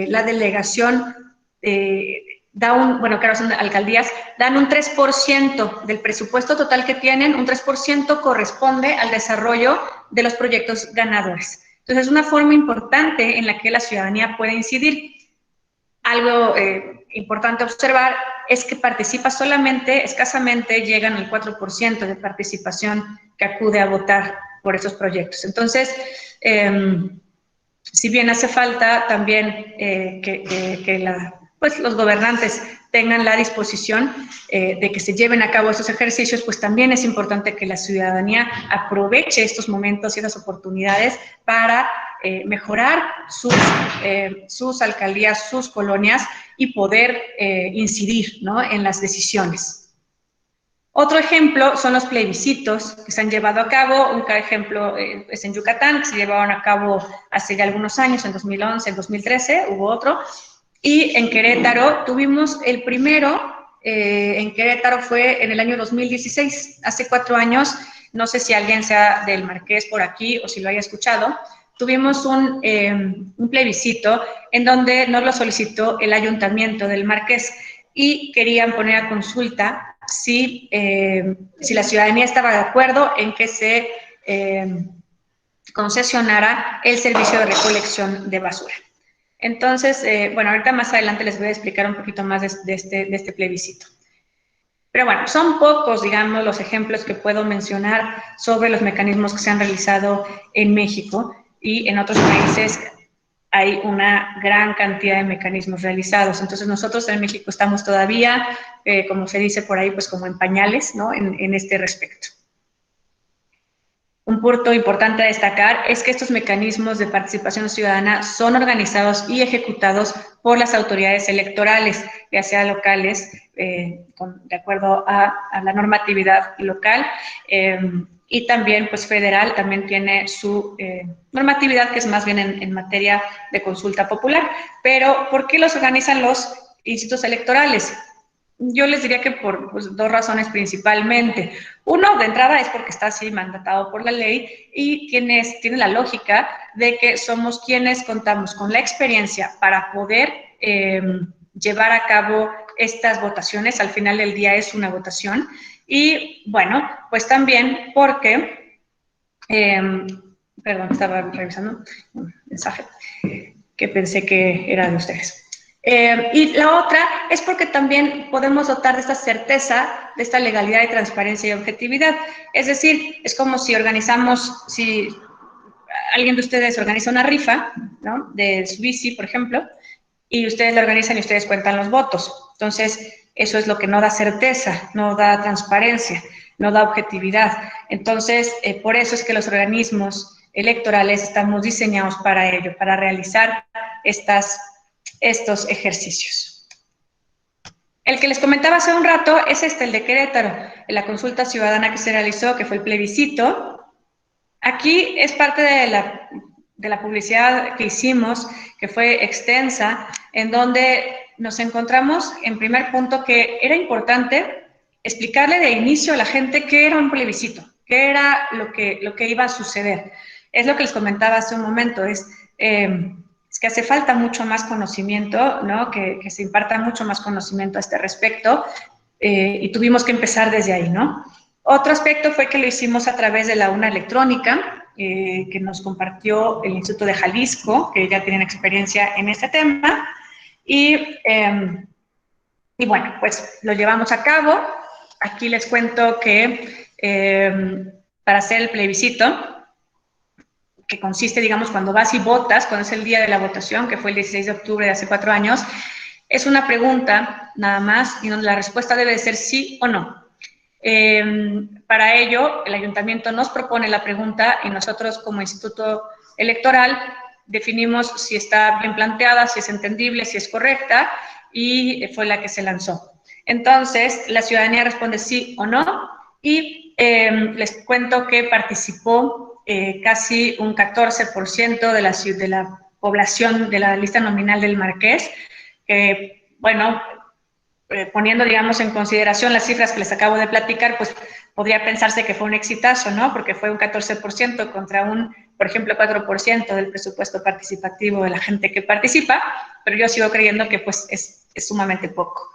B: la delegación claro, son alcaldías, dan un 3% del presupuesto total que tienen, un 3% corresponde al desarrollo de los proyectos ganadores. Entonces, es una forma importante en la que la ciudadanía puede incidir. Algo importante observar es que participa solamente, escasamente llegan al 4% de participación que acude a votar por estos proyectos. Entonces, si bien hace falta también pues los gobernantes tengan la disposición de que se lleven a cabo estos ejercicios, pues también es importante que la ciudadanía aproveche estos momentos y esas oportunidades para mejorar sus alcaldías, sus colonias, y poder incidir, ¿no?, en las decisiones. Otro ejemplo son los plebiscitos que se han llevado a cabo. Un ejemplo es en Yucatán, que se llevaron a cabo hace ya algunos años, en 2011, en 2013, hubo otro. Y en Querétaro tuvimos el primero, en Querétaro fue en el año 2016, hace 4 años, no sé si alguien sea del Marqués por aquí o si lo haya escuchado. Tuvimos un plebiscito en donde nos lo solicitó el Ayuntamiento del Marqués y querían poner a consulta si la ciudadanía estaba de acuerdo en que se concesionara el servicio de recolección de basura. Entonces, bueno, ahorita más adelante les voy a explicar un poquito más de este plebiscito. Pero bueno, son pocos, digamos, los ejemplos que puedo mencionar sobre los mecanismos que se han realizado en México, y en otros países hay una gran cantidad de mecanismos realizados. Entonces, nosotros en México estamos todavía, como se dice por ahí, pues como en pañales, ¿no?, en este respecto. Un punto importante a destacar es que estos mecanismos de participación ciudadana son organizados y ejecutados por las autoridades electorales, ya sea locales, de acuerdo a la normatividad local, y también, pues, federal, también tiene su normatividad, que es más bien en materia de consulta popular. Pero, ¿por qué los organizan los institutos electorales? Yo les diría que por pues, dos razones principalmente. Uno, de entrada, es porque está así mandatado por la ley y tiene la lógica de que somos quienes contamos con la experiencia para poder llevar a cabo estas votaciones. Al final del día es una votación. Y bueno, pues también porque, perdón, estaba revisando un mensaje que pensé que era de ustedes. Y la otra es porque también podemos dotar de esta certeza, de esta legalidad y transparencia y objetividad. Es decir, es como si organizamos, si alguien de ustedes organiza una rifa, ¿no? De su bici, por ejemplo, y ustedes la organizan y ustedes cuentan los votos. Entonces, eso es lo que no da certeza, no da transparencia, no da objetividad. Entonces, por eso es que los organismos electorales estamos diseñados para ello, para realizar estos ejercicios. El que les comentaba hace un rato es el de Querétaro, en la consulta ciudadana que se realizó, que fue el plebiscito. Aquí es parte de la publicidad que hicimos, que fue extensa, en donde nos encontramos, en primer punto, que era importante explicarle de inicio a la gente qué era un plebiscito, qué era lo que iba a suceder. Es lo que les comentaba hace un momento, es que hace falta mucho más conocimiento, ¿no? Que se imparta mucho más conocimiento a este respecto, y tuvimos que empezar desde ahí, ¿no? Otro aspecto fue que lo hicimos a través de la urna electrónica, que nos compartió el Instituto de Jalisco, que ya tienen experiencia en este tema, y bueno, pues lo llevamos a cabo. Aquí les cuento que para hacer el plebiscito, que consiste, digamos, cuando vas y votas, cuando es el día de la votación, que fue el 16 de octubre de hace 4 años, es una pregunta nada más y donde la respuesta debe de ser sí o no. Para ello, el ayuntamiento nos propone la pregunta y nosotros como Instituto Electoral definimos si está bien planteada, si es entendible, si es correcta, y fue la que se lanzó. Entonces, la ciudadanía responde sí o no, y les cuento que participó casi un 14% de la población de la lista nominal del Marqués, que, bueno, poniendo, digamos, en consideración las cifras que les acabo de platicar, pues podría pensarse que fue un exitazo, ¿no? Porque fue un 14% contra un, por ejemplo, 4% del presupuesto participativo de la gente que participa, pero yo sigo creyendo que pues es sumamente poco.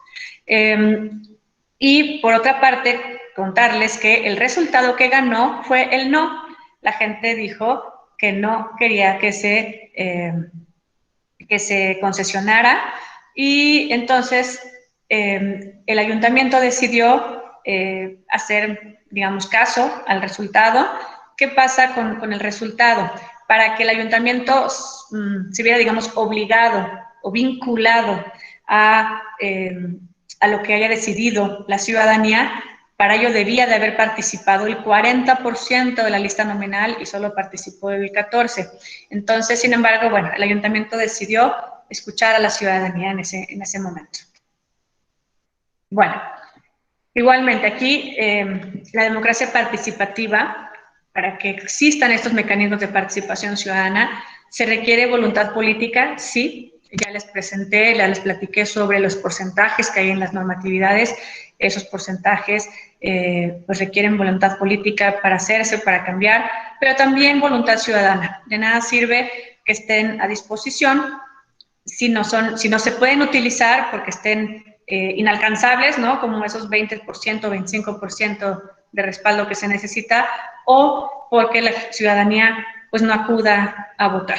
B: Y por otra parte, contarles que el resultado que ganó fue el no. La gente dijo que no quería que se concesionara, y entonces el ayuntamiento decidió hacer, digamos, caso al resultado. ¿Qué pasa con el resultado? Para que el ayuntamiento se viera, digamos, obligado o vinculado a lo que haya decidido la ciudadanía, para ello debía de haber participado el 40% de la lista nominal y solo participó el 14%. Entonces, sin embargo, bueno, el ayuntamiento decidió escuchar a la ciudadanía en ese momento. Bueno, igualmente aquí la democracia participativa, para que existan estos mecanismos de participación ciudadana, se requiere voluntad política, sí. Ya les presenté, ya les platiqué sobre los porcentajes que hay en las normatividades. Esos porcentajes pues requieren voluntad política para hacerse, para cambiar, pero también voluntad ciudadana. De nada sirve que estén a disposición si no se pueden utilizar porque estén inalcanzables, ¿no? Como esos 20%, 25% de respaldo que se necesita, o porque la ciudadanía pues no acuda a votar.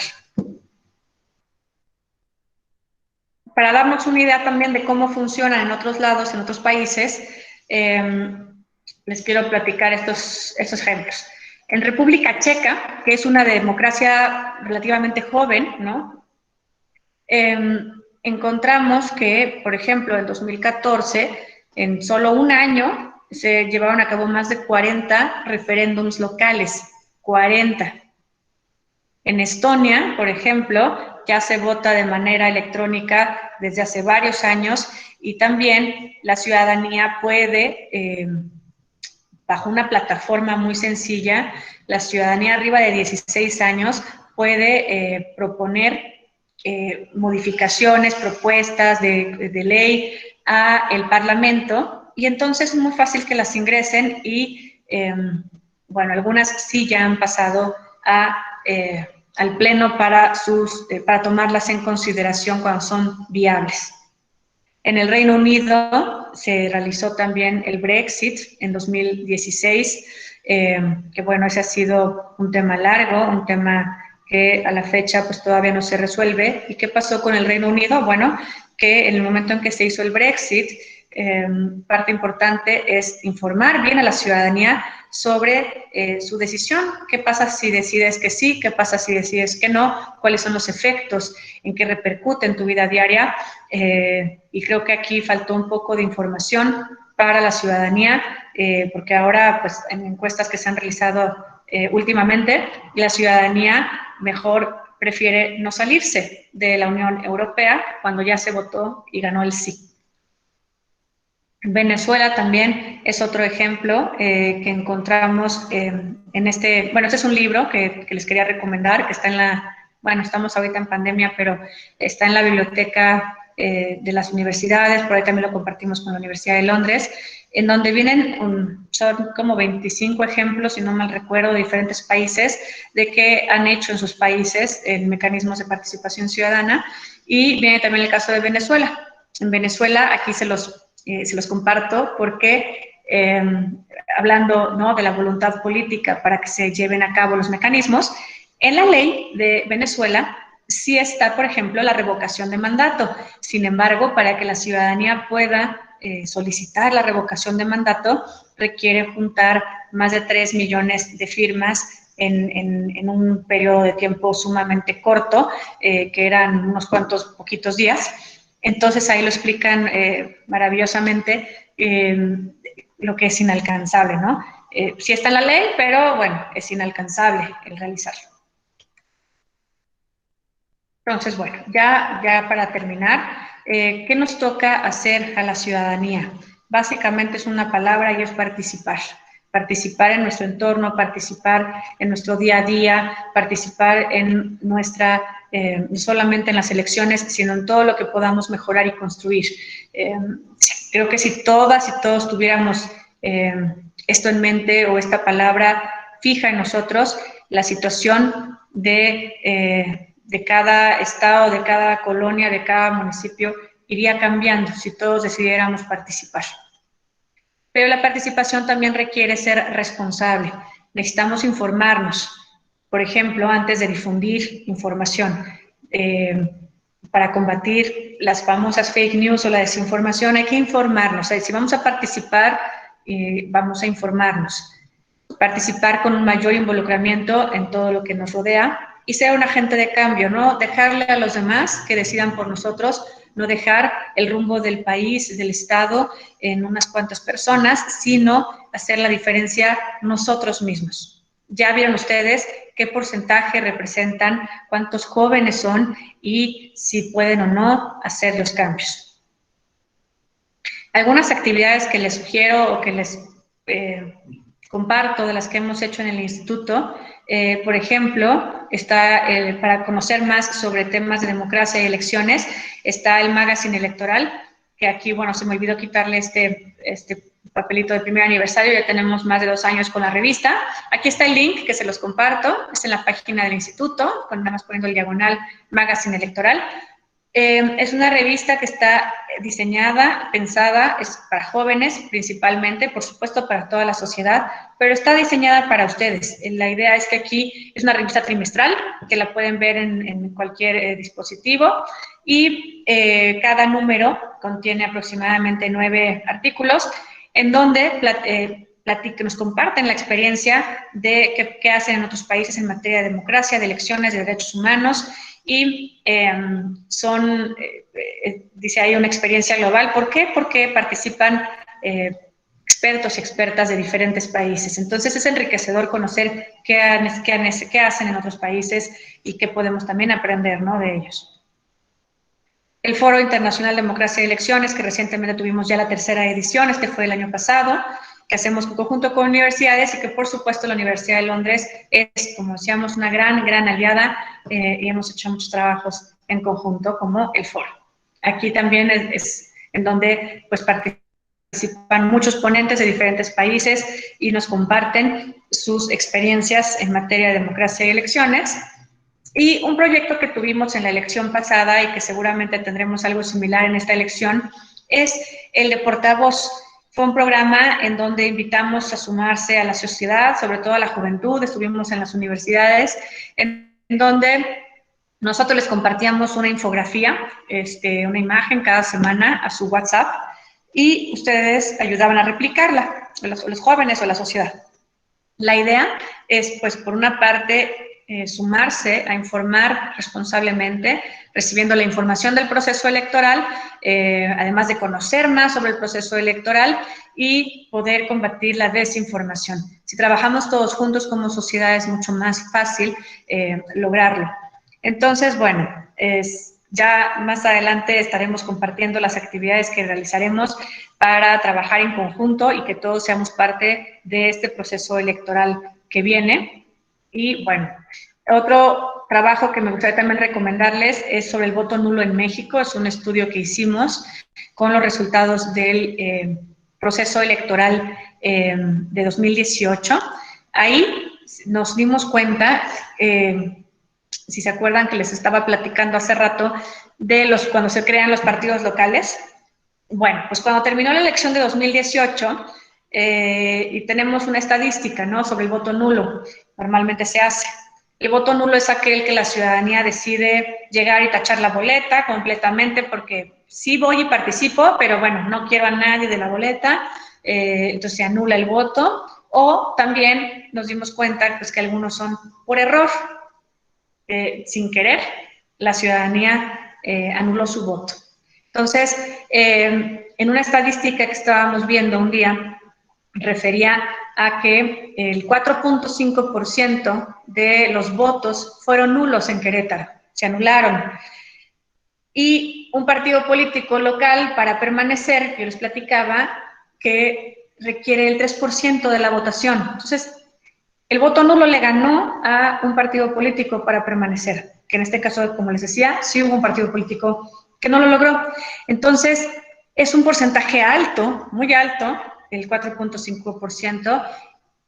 B: Para darnos una idea también de cómo funciona en otros lados, en otros países, les quiero platicar estos ejemplos. En República Checa, que es una democracia relativamente joven, ¿no? Encontramos que, por ejemplo, en 2014, en solo un año, se llevaron a cabo más de 40 referéndums locales, 40. En Estonia, por ejemplo, ya se vota de manera electrónica desde hace varios años, y también la ciudadanía puede, bajo una plataforma muy sencilla, la ciudadanía arriba de 16 años puede proponer modificaciones, propuestas de ley al Parlamento, y entonces es muy fácil que las ingresen y, bueno, algunas sí ya han pasado al Pleno para tomarlas en consideración cuando son viables. En el Reino Unido se realizó también el Brexit en 2016, que bueno, ese ha sido un tema largo, un tema que a la fecha pues todavía no se resuelve. ¿Y qué pasó con el Reino Unido? Bueno, que en el momento en que se hizo el Brexit, parte importante es informar bien a la ciudadanía sobre su decisión. ¿Qué pasa si decides que sí? ¿Qué pasa si decides que no? ¿Cuáles son los efectos? ¿En qué repercute en tu vida diaria? Y creo que aquí faltó un poco de información para la ciudadanía, porque ahora, pues, en encuestas que se han realizado últimamente, la ciudadanía mejor prefiere no salirse de la Unión Europea cuando ya se votó y ganó el sí. Venezuela también es otro ejemplo que encontramos en este, bueno, este es un libro que les quería recomendar, que está en la, bueno, estamos ahorita en pandemia, pero está en la biblioteca de las universidades, por ahí también lo compartimos con la Universidad de Londres, en donde vienen, son como 25 ejemplos, si no mal recuerdo, de diferentes países, de qué han hecho en sus países en mecanismos de participación ciudadana, y viene también el caso de Venezuela. En Venezuela, aquí se los comparto porque hablando, ¿no?, de la voluntad política para que se lleven a cabo los mecanismos, en la ley de Venezuela sí está, por ejemplo, la revocación de mandato. Sin embargo, para que la ciudadanía pueda solicitar la revocación de mandato, requiere juntar más de 3 millones de firmas en un periodo de tiempo sumamente corto, que eran unos cuantos poquitos días. Entonces ahí lo explican maravillosamente lo que es inalcanzable, ¿no? Sí está en la ley, pero bueno, es inalcanzable el realizarlo. Entonces, bueno, ya para terminar, ¿qué nos toca hacer a la ciudadanía? Básicamente es una palabra y es participar. Participar en nuestro entorno, participar en nuestro día a día, participar en nuestra, no solamente en las elecciones, sino en todo lo que podamos mejorar y construir. Creo que si todas y todos tuviéramos esto en mente o esta palabra fija en nosotros, la situación de cada estado, de cada colonia, de cada municipio iría cambiando si todos decidiéramos participar. Pero la participación también requiere ser responsable. Necesitamos informarnos, por ejemplo, antes de difundir información. Para combatir las famosas fake news o la desinformación hay que informarnos. O sea, si vamos a participar, vamos a informarnos. Participar con un mayor involucramiento en todo lo que nos rodea y ser un agente de cambio, no dejarle a los demás que decidan por nosotros, no dejar el rumbo del país, del Estado en unas cuantas personas, sino hacer la diferencia nosotros mismos. Ya vieron ustedes qué porcentaje representan, cuántos jóvenes son y si pueden o no hacer los cambios. Algunas actividades que les sugiero o que les comparto de las que hemos hecho en el instituto, por ejemplo, está para conocer más sobre temas de democracia y elecciones, está el magazine electoral, que aquí, bueno, se me olvidó quitarle este papelito de primer aniversario, ya tenemos más de 2 años con la revista. Aquí está el link que se los comparto, es en la página del instituto, con nada más poniendo el diagonal magazine electoral. Es una revista que está diseñada, pensada, es para jóvenes principalmente, por supuesto para toda la sociedad, pero está diseñada para ustedes. La idea es que aquí es una revista trimestral, que la pueden ver en cualquier dispositivo, y cada número contiene aproximadamente 9 artículos, en donde nos comparten la experiencia de qué hacen en otros países en materia de democracia, de elecciones, de derechos humanos, y dice, hay una experiencia global. ¿Por qué? Porque participan expertos y expertas de diferentes países. Entonces es enriquecedor conocer qué hacen en otros países y qué podemos también aprender, ¿no?, de ellos. El Foro Internacional de Democracia y Elecciones, que recientemente tuvimos ya la 3ª edición, fue el año pasado, que hacemos en conjunto con universidades y que, por supuesto, la Universidad de Londres es, como decíamos, una gran aliada y hemos hecho muchos trabajos en conjunto como el foro. Aquí también es en donde pues participan muchos ponentes de diferentes países y nos comparten sus experiencias en materia de democracia y elecciones. Y un proyecto que tuvimos en la elección pasada y que seguramente tendremos algo similar en esta elección es el de Portavoz. Fue un programa en donde invitamos a sumarse a la sociedad, sobre todo a la juventud, estuvimos en las universidades, en donde nosotros les compartíamos una infografía, una imagen cada semana a su WhatsApp y ustedes ayudaban a replicarla, los jóvenes o la sociedad. La idea es, pues, por una parte, sumarse a informar responsablemente, recibiendo la información del proceso electoral, además de conocer más sobre el proceso electoral y poder combatir la desinformación. Si trabajamos todos juntos como sociedad es mucho más fácil lograrlo. Entonces, bueno, ya más adelante estaremos compartiendo las actividades que realizaremos para trabajar en conjunto y que todos seamos parte de este proceso electoral que viene. Y bueno, otro trabajo que me gustaría también recomendarles es sobre el voto nulo en México. Es un estudio que hicimos con los resultados del proceso electoral de 2018. Ahí nos dimos cuenta, si se acuerdan que les estaba platicando hace rato, de cuando se crean los partidos locales. Bueno, pues cuando terminó la elección de 2018, y tenemos una estadística, ¿no?, sobre el voto nulo, normalmente se hace. El voto nulo es aquel que la ciudadanía decide llegar y tachar la boleta completamente porque sí voy y participo, pero bueno, no quiero a nadie de la boleta, entonces se anula el voto. O también nos dimos cuenta, pues, que algunos son por error, sin querer, la ciudadanía anuló su voto. Entonces, en una estadística que estábamos viendo un día, refería a que el 4.5% de los votos fueron nulos en Querétaro, se anularon. Y un partido político local, para permanecer, yo les platicaba, que requiere el 3% de la votación. Entonces, el voto nulo le ganó a un partido político para permanecer, que en este caso, como les decía, sí hubo un partido político que no lo logró. Entonces, es un porcentaje alto, muy alto, el 4.5%,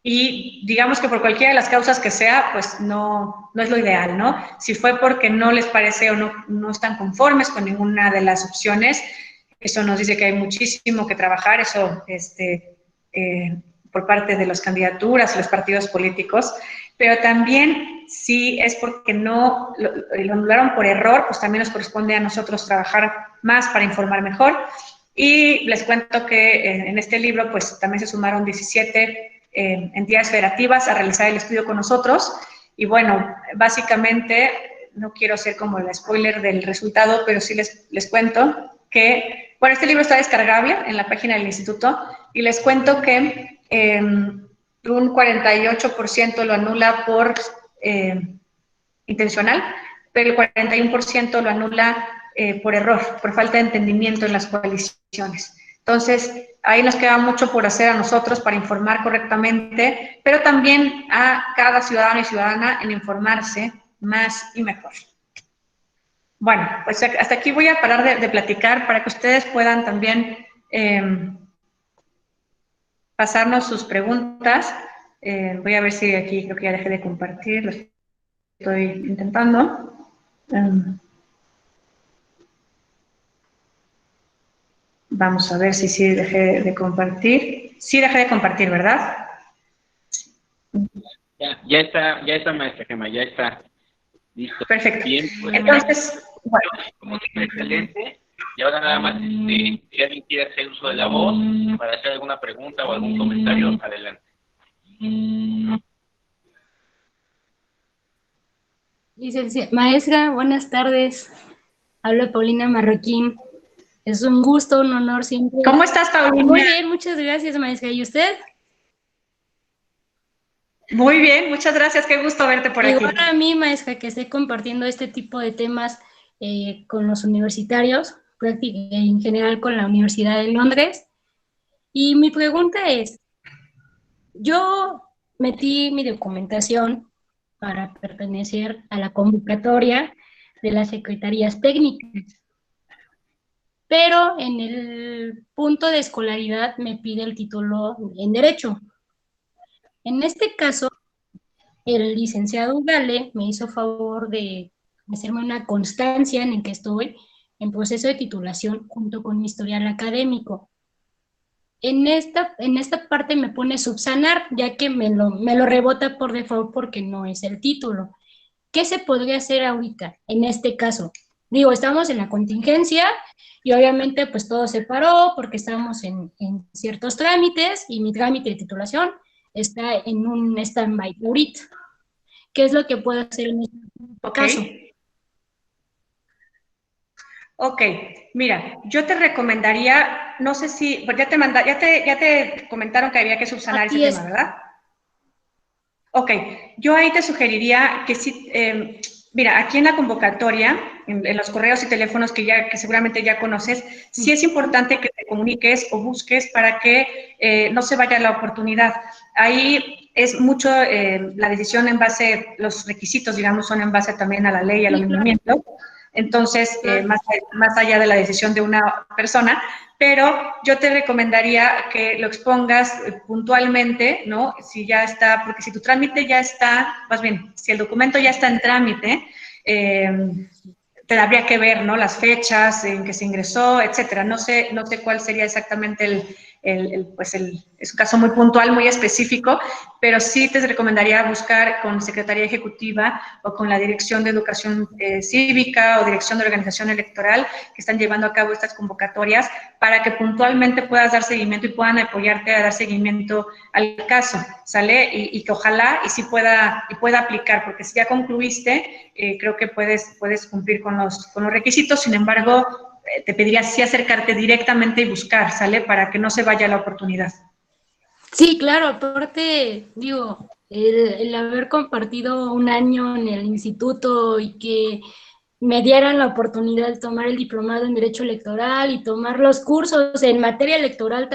B: y digamos que por cualquiera de las causas que sea, pues no es lo ideal, ¿no? Si fue porque no les parece o no están conformes con ninguna de las opciones, eso nos dice que hay muchísimo que trabajar, eso por parte de las candidaturas y los partidos políticos, pero también si es porque no lo anularon por error, pues también nos corresponde a nosotros trabajar más para informar mejor. Y les cuento que en este libro pues también se sumaron 17 entidades federativas a realizar el estudio con nosotros. Y bueno, básicamente, no quiero ser como el spoiler del resultado, pero sí les cuento que, bueno, este libro está descargable en la página del instituto, y les cuento que un 48% lo anula por intencional, pero el 41% lo anula por error, por falta de entendimiento en las coaliciones. Entonces, ahí nos queda mucho por hacer a nosotros para informar correctamente, pero también a cada ciudadano y ciudadana en informarse más y mejor. Bueno, pues hasta aquí voy a parar de platicar para que ustedes puedan también pasarnos sus preguntas. Voy a ver si aquí creo que ya dejé de compartir, lo estoy intentando. Vamos a ver si sí dejé de compartir. Sí dejé de compartir, ¿verdad?
A: Ya está, maestra Gemma, ya está. Listo.
B: Perfecto.
A: Bien, pues,
B: entonces, bueno.
A: Como dice, excelente. Y ahora nada más, si alguien quiere hacer uso de la voz para hacer alguna pregunta o algún comentario, adelante.
C: Maestra, buenas tardes. Habla Paulina Marroquín. Es un gusto, un honor siempre.
B: ¿Cómo estás, Paulina?
C: Muy bien, muchas gracias, maestra. ¿Y usted?
B: Muy bien, muchas gracias. Qué gusto verte por aquí.
C: Igual a mí, maestra, que esté compartiendo este tipo de temas con los universitarios, en general con la Universidad de Londres. Y mi pregunta es, yo metí mi documentación para pertenecer a la convocatoria de las secretarías técnicas. pero en el punto de escolaridad me pide el título en Derecho. En este caso, el licenciado Gale me hizo favor de hacerme una constancia en el que estoy en proceso de titulación junto con mi historial académico. En esta parte me pone subsanar, ya que me lo rebota por default porque no es el título. ¿Qué se podría hacer ahorita en este caso? Digo, estamos en la contingencia y obviamente pues todo se paró porque estamos en ciertos trámites y mi trámite de titulación está en un stand-by ahorita. ¿Qué es lo que puedo hacer en este caso?
B: Ok, mira, yo te recomendaría, no sé si, pues ya te comentaron que había que subsanar ese tema, ¿verdad? Ok, yo ahí te sugeriría que sí, mira, aquí en la convocatoria, en los correos y teléfonos que seguramente ya conoces, sí es importante que te comuniques o busques para que no se vaya la oportunidad. Ahí es mucho la decisión en base, los requisitos, digamos, son en base también a la ley y al lineamiento. Entonces, más allá de la decisión de una persona, pero yo te recomendaría que lo expongas puntualmente, ¿no? Si ya está, porque si tu trámite ya está, más bien, si el documento ya está en trámite, te habría que ver, ¿no? Las fechas en que se ingresó, etcétera. No sé cuál sería exactamente es un caso muy puntual, muy específico, pero sí te recomendaría buscar con Secretaría Ejecutiva o con la Dirección de Educación Cívica o Dirección de Organización Electoral que están llevando a cabo estas convocatorias para que puntualmente puedas dar seguimiento y puedan apoyarte a dar seguimiento al caso, ¿sale? Y que ojalá y sí pueda aplicar, porque si ya concluiste, creo que puedes cumplir con los requisitos, sin embargo, te pediría sí acercarte directamente y buscar, ¿sale? Para que no se vaya la oportunidad.
C: Sí, claro, aparte, digo, el haber compartido un año en el instituto y que me dieran la oportunidad de tomar el diplomado en Derecho Electoral y tomar los cursos en materia electoral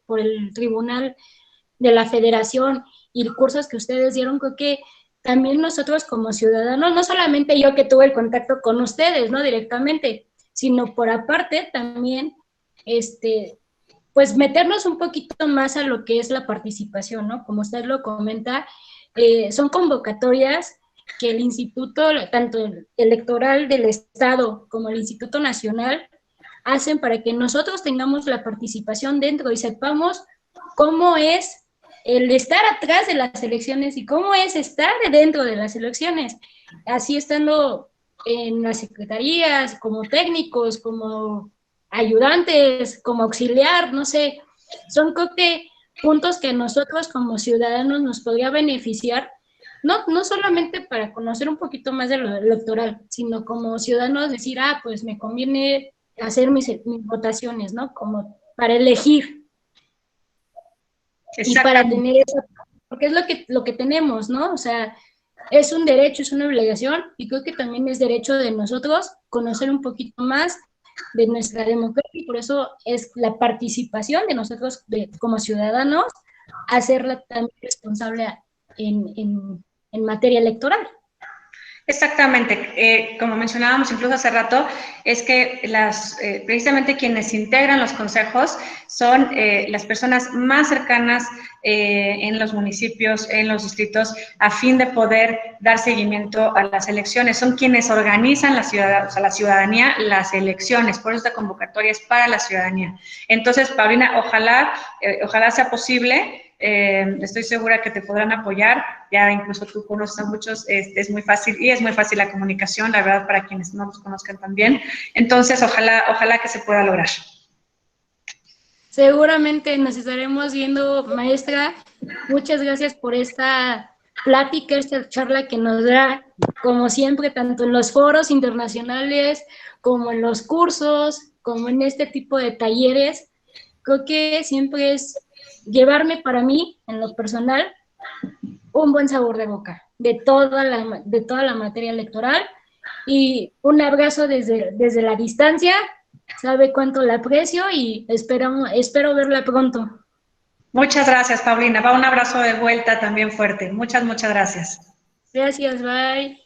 C: por el Tribunal de la Federación y cursos que ustedes dieron, creo que también nosotros como ciudadanos, no solamente yo que tuve el contacto con ustedes, ¿no? Directamente, sino por aparte también, pues meternos un poquito más a lo que es la participación, ¿no? Como usted lo comenta, son convocatorias que el Instituto, tanto el electoral del Estado como el Instituto Nacional, hacen para que nosotros tengamos la participación dentro y sepamos cómo es el estar atrás de las elecciones y cómo es estar dentro de las elecciones. Así estando en las secretarías, como técnicos, como ayudantes, como auxiliar, no sé, son creo que puntos que nosotros como ciudadanos nos podría beneficiar, no solamente para conocer un poquito más de lo electoral, sino como ciudadanos decir, pues me conviene hacer mis votaciones, ¿no? Como para elegir y para tener eso, porque es lo que tenemos, ¿no? O sea, es un derecho, es una obligación y creo que también es derecho de nosotros conocer un poquito más de nuestra democracia y por eso es la participación de nosotros como ciudadanos hacerla también responsable en materia electoral.
B: Exactamente, como mencionábamos incluso hace rato, es que precisamente quienes integran los consejos son las personas más cercanas en los municipios, en los distritos, a fin de poder dar seguimiento a las elecciones. Son quienes organizan la ciudadanía, las elecciones, por eso esta convocatoria es para la ciudadanía. Entonces, Paulina, ojalá sea posible. Estoy segura que te podrán apoyar, ya incluso tú conoces a muchos, es muy fácil la comunicación, la verdad, para quienes no los conozcan también. Entonces, ojalá que se pueda lograr.
C: Seguramente nos estaremos viendo, maestra. Muchas gracias por esta plática, esta charla que nos da, como siempre, tanto en los foros internacionales, como en los cursos, como en este tipo de talleres. Creo que siempre es llevarme para mí, en lo personal, un buen sabor de boca de toda la materia electoral y un abrazo desde la distancia, sabe cuánto la aprecio y espero verla pronto.
B: Muchas gracias, Paulina. Va un abrazo de vuelta también fuerte. Muchas gracias.
C: Gracias, bye.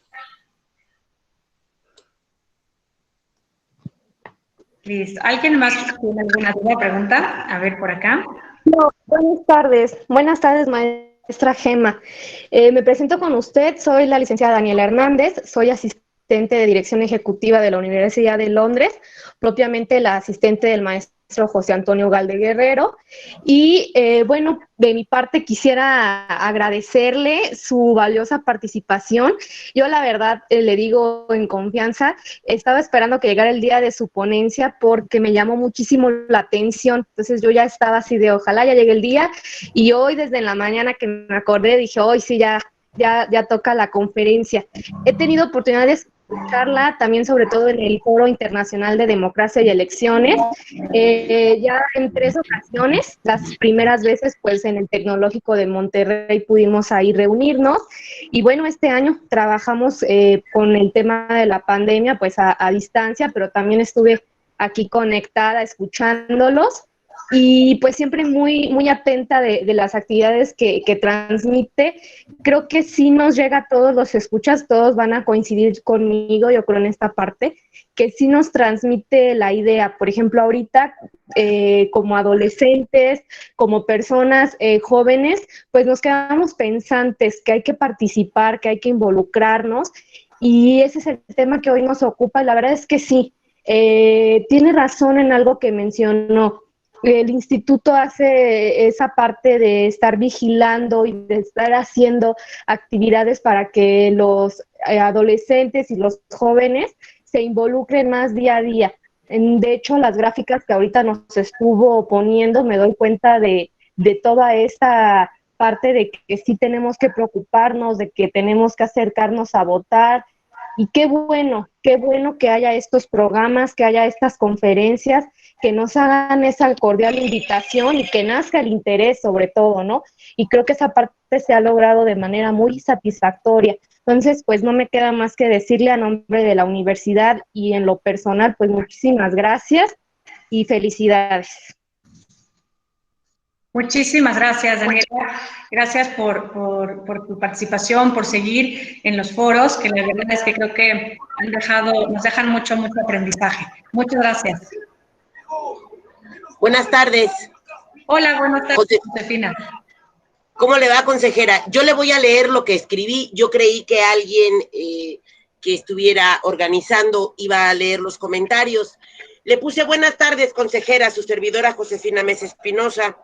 B: Listo. ¿Alguien más tiene alguna duda, pregunta? A ver, por acá.
D: No, buenas tardes, maestra Gema. Me presento con usted, soy la licenciada Daniela Hernández, soy asistente de dirección ejecutiva de la Universidad de Londres, propiamente la asistente del maestro José Antonio Galde Guerrero. Y bueno, de mi parte quisiera agradecerle su valiosa participación. Yo la verdad le digo en confianza, estaba esperando que llegara el día de su ponencia porque me llamó muchísimo la atención. Entonces yo ya estaba así de ojalá ya llegue el día, y hoy desde la mañana que me acordé dije, hoy sí ya toca la conferencia. He tenido oportunidad de escucharla también, sobre todo en el Foro Internacional de Democracia y Elecciones, ya en 3 ocasiones. Las primeras veces pues en el Tecnológico de Monterrey pudimos ahí reunirnos, y bueno, este año trabajamos con el tema de la pandemia pues a distancia, pero también estuve aquí conectada escuchándolos, y pues siempre muy atenta de las actividades que transmite. Creo que sí nos llega a todos los escuchas, todos van a coincidir conmigo, yo creo, en esta parte, que sí nos transmite la idea. Por ejemplo, ahorita, como adolescentes, como personas jóvenes, pues nos quedamos pensantes que hay que participar, que hay que involucrarnos, y ese es el tema que hoy nos ocupa, y la verdad es que sí, tiene razón en algo que mencionó. El instituto hace esa parte de estar vigilando y de estar haciendo actividades para que los adolescentes y los jóvenes se involucren más día a día. De hecho, las gráficas que ahorita nos estuvo poniendo, me doy cuenta de toda esta parte de que sí tenemos que preocuparnos, de que tenemos que acercarnos a votar. Y qué bueno que haya estos programas, que haya estas conferencias, que nos hagan esa cordial invitación y que nazca el interés sobre todo, ¿no? Y creo que esa parte se ha logrado de manera muy satisfactoria. Entonces, pues no me queda más que decirle a nombre de la universidad y en lo personal, pues muchísimas gracias y felicidades.
B: Muchísimas gracias, Daniela. Gracias por tu participación, por seguir en los foros, que la verdad es que creo que nos dejan mucho aprendizaje. Muchas gracias.
E: Buenas tardes.
B: Hola, buenas tardes, Josefina.
E: ¿Cómo le va, consejera? Yo le voy a leer lo que escribí. Yo creí que alguien que estuviera organizando iba a leer los comentarios. Le puse: buenas tardes, consejera, su servidora Josefina Mesa Espinosa,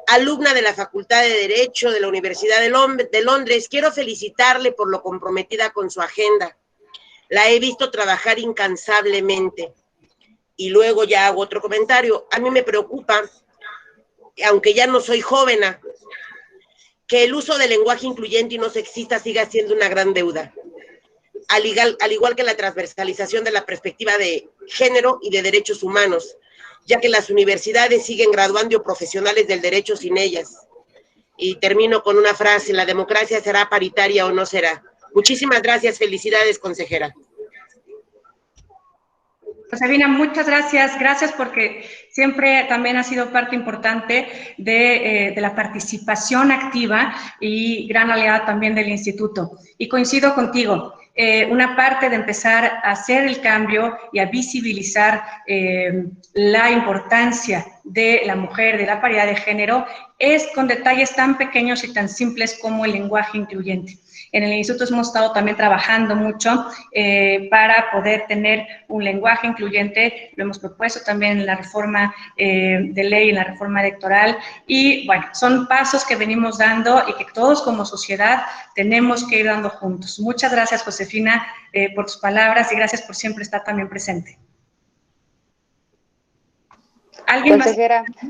E: alumna de la Facultad de Derecho de la Universidad de Londres. Quiero felicitarle por lo comprometida con su agenda. La he visto trabajar incansablemente. Y luego ya hago otro comentario. A mí me preocupa, aunque ya no soy joven, que el uso del lenguaje incluyente y no sexista siga siendo una gran deuda, al igual que la transversalización de la perspectiva de género y de derechos humanos, ya que las universidades siguen graduando profesionales del derecho sin ellas. Y termino con una frase: la democracia será paritaria o no será. Muchísimas gracias, felicidades, consejera.
B: Josefina, muchas gracias. Gracias porque siempre también ha sido parte importante de la participación activa y gran aliada también del instituto. Y coincido contigo, una parte de empezar a hacer el cambio y a visibilizar la importancia de la mujer, de la paridad de género, es con detalles tan pequeños y tan simples como el lenguaje incluyente. En el instituto hemos estado también trabajando mucho para poder tener un lenguaje incluyente. Lo hemos propuesto también en la reforma de ley, en la reforma electoral. Y bueno, son pasos que venimos dando y que todos como sociedad tenemos que ir dando juntos. Muchas gracias, Josefina, por tus palabras, y gracias por siempre estar también presente. ¿Alguien
F: consejera
B: más?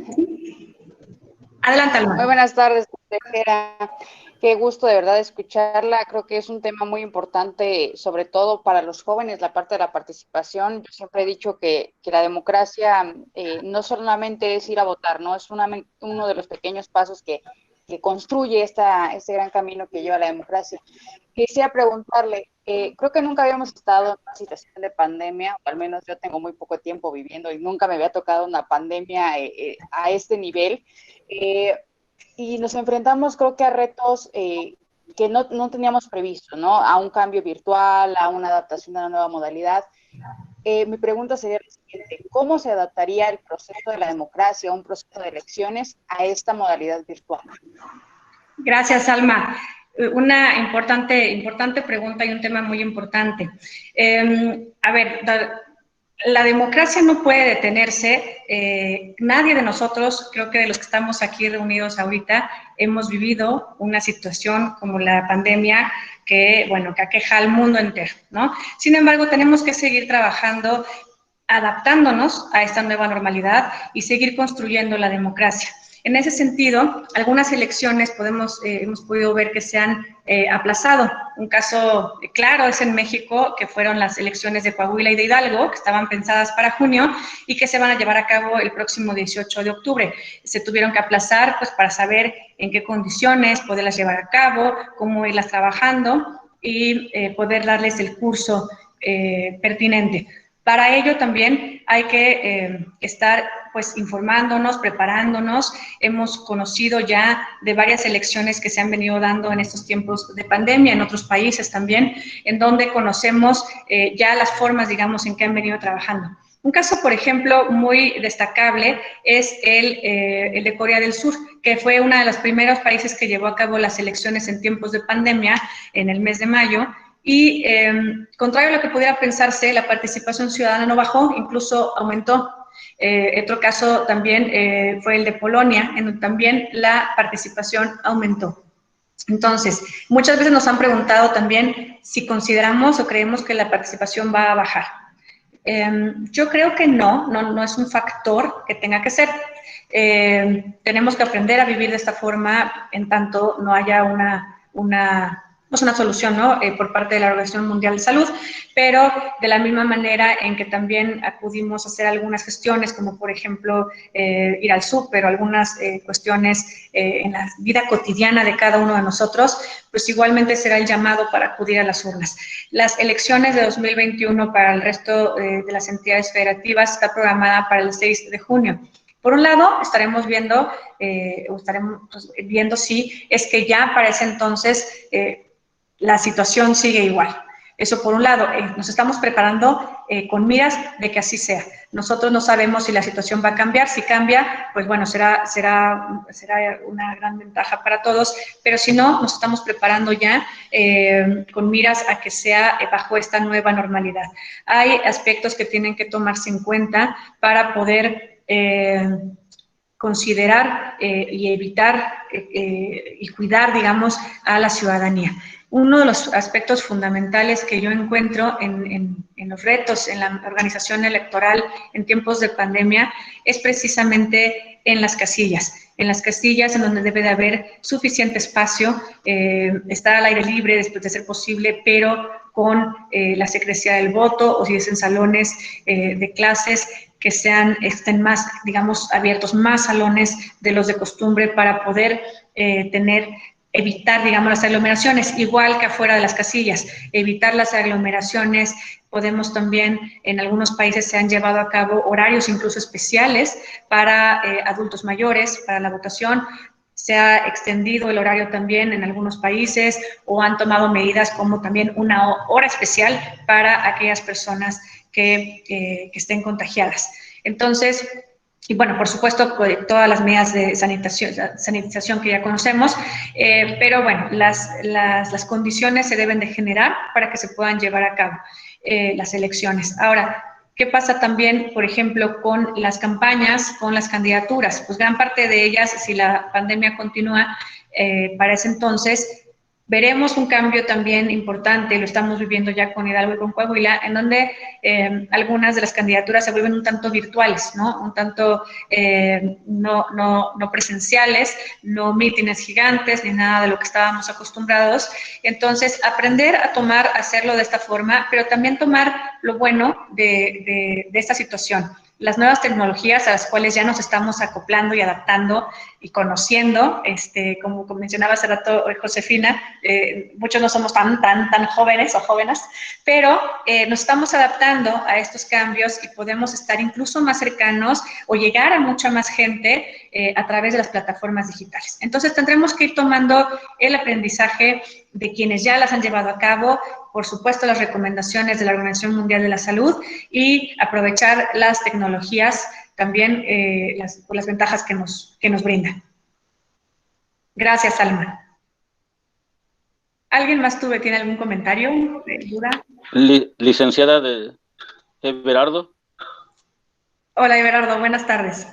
B: Adelante, Alma.
F: Muy buenas tardes, consejera. Qué gusto de verdad escucharla. Creo que es un tema muy importante, sobre todo para los jóvenes, la parte de la participación. Yo siempre he dicho que la democracia no solamente es ir a votar, ¿no? Es uno de los pequeños pasos que construye este gran camino que lleva la democracia. Quisiera preguntarle, creo que nunca habíamos estado en una situación de pandemia, o al menos yo tengo muy poco tiempo viviendo y nunca me había tocado una pandemia a este nivel. Y nos enfrentamos, creo que a retos que no teníamos previsto, ¿no? A un cambio virtual, a una adaptación a una nueva modalidad. Mi pregunta sería la siguiente: ¿cómo se adaptaría el proceso de la democracia, un proceso de elecciones, a esta modalidad virtual?
B: Gracias, Alma. Una importante pregunta y un tema muy importante. A ver, la democracia no puede detenerse. Nadie de nosotros, creo que de los que estamos aquí reunidos ahorita, hemos vivido una situación como la pandemia que, bueno, que aqueja al mundo entero, ¿no? Sin embargo, tenemos que seguir trabajando, adaptándonos a esta nueva normalidad y seguir construyendo la democracia. En ese sentido, algunas elecciones hemos podido ver que se han aplazado. Un caso claro es en México, que fueron las elecciones de Coahuila y de Hidalgo, que estaban pensadas para junio y que se van a llevar a cabo el próximo 18 de octubre. Se tuvieron que aplazar pues, para saber en qué condiciones poderlas llevar a cabo, cómo irlas trabajando y poder darles el curso pertinente. Para ello también hay que estar pues informándonos, preparándonos. Hemos conocido ya de varias elecciones que se han venido dando en estos tiempos de pandemia, en otros países también, en donde conocemos ya las formas, digamos, en que han venido trabajando. Un caso, por ejemplo, muy destacable es el de Corea del Sur, que fue uno de los primeros países que llevó a cabo las elecciones en tiempos de pandemia, en el mes de mayo. Y contrario a lo que pudiera pensarse, la participación ciudadana no bajó, incluso aumentó. Otro caso también fue el de Polonia, en donde también la participación aumentó. Entonces, muchas veces nos han preguntado también si consideramos o creemos que la participación va a bajar. Yo creo que no es un factor que tenga que ser. Tenemos que aprender a vivir de esta forma en tanto no haya una solución, ¿no? Por parte de la Organización Mundial de Salud, pero de la misma manera en que también acudimos a hacer algunas gestiones, como por ejemplo ir al súper o algunas cuestiones en la vida cotidiana de cada uno de nosotros, pues igualmente será el llamado para acudir a las urnas. Las elecciones de 2021 para el resto de las entidades federativas está programada para el 6 de junio. Por un lado, estaremos viendo si es que ya para ese entonces la situación sigue igual. Eso por un lado, nos estamos preparando con miras de que así sea. Nosotros no sabemos si la situación va a cambiar. Si cambia, pues bueno, será una gran ventaja para todos, pero si no, nos estamos preparando ya con miras a que sea bajo esta nueva normalidad. Hay aspectos que tienen que tomarse en cuenta para poder considerar y evitar y cuidar, digamos, a la ciudadanía. Uno de los aspectos fundamentales que yo encuentro en los retos en la organización electoral en tiempos de pandemia es precisamente en las casillas en donde debe de haber suficiente espacio, estar al aire libre después de ser posible, pero con la secrecía del voto, o si es en salones de clases, que estén más, digamos, abiertos, más salones de los de costumbre para poder evitar, digamos, las aglomeraciones, igual que afuera de las casillas, evitar las aglomeraciones. Podemos también, en algunos países se han llevado a cabo horarios incluso especiales para adultos mayores, para la votación. Se ha extendido el horario también en algunos países o han tomado medidas como también una hora especial para aquellas personas que estén contagiadas. Entonces, y bueno, por supuesto, todas las medidas de sanitización que ya conocemos, pero bueno, las condiciones se deben de generar para que se puedan llevar a cabo las elecciones. Ahora, ¿qué pasa también, por ejemplo, con las campañas, con las candidaturas? Pues gran parte de ellas, si la pandemia continúa, para ese entonces, veremos un cambio también importante, lo estamos viviendo ya con Hidalgo y con Coahuila, en donde algunas de las candidaturas se vuelven un tanto virtuales, ¿no? Un tanto no presenciales, no mítines gigantes, ni nada de lo que estábamos acostumbrados. Entonces, aprender a hacerlo de esta forma, pero también tomar lo bueno de esta situación. Las nuevas tecnologías a las cuales ya nos estamos acoplando y adaptando y conociendo, como mencionaba hace rato Josefina, muchos no somos tan jóvenes o jóvenes, pero nos estamos adaptando a estos cambios y podemos estar incluso más cercanos o llegar a mucha más gente a través de las plataformas digitales. Entonces tendremos que ir tomando el aprendizaje de quienes ya las han llevado a cabo, por supuesto, las recomendaciones de la Organización Mundial de la Salud y aprovechar las tecnologías también por las ventajas que nos brindan. Gracias, Alma. ¿Alguien más tiene algún comentario, duda?
G: Licenciada de Everardo.
B: Hola, Everardo, buenas tardes.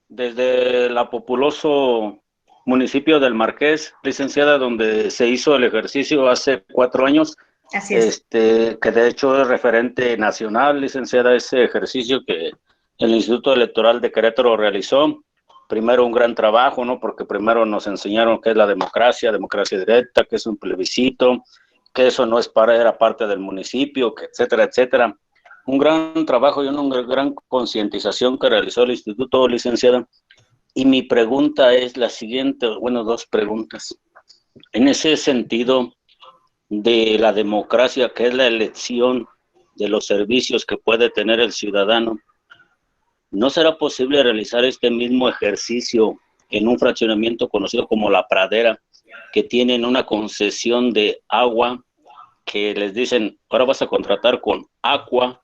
G: Desde el populoso municipio del Marqués, licenciada, donde se hizo el ejercicio hace 4 años.
B: Así es.
G: Que de hecho es referente nacional, licenciada, ese ejercicio que el Instituto Electoral de Querétaro realizó. Primero un gran trabajo, ¿no? Porque primero nos enseñaron qué es la democracia directa, qué es un plebiscito, que eso no es era parte del municipio, que etcétera, etcétera. Un gran trabajo y una gran concientización que realizó el instituto, licenciada. Y mi pregunta es la siguiente, bueno, 2 preguntas. En ese sentido de la democracia, que es la elección de los servicios que puede tener el ciudadano, ¿no será posible realizar este mismo ejercicio en un fraccionamiento conocido como La Pradera, que tienen una concesión de agua que les dicen, ahora vas a contratar con Aqua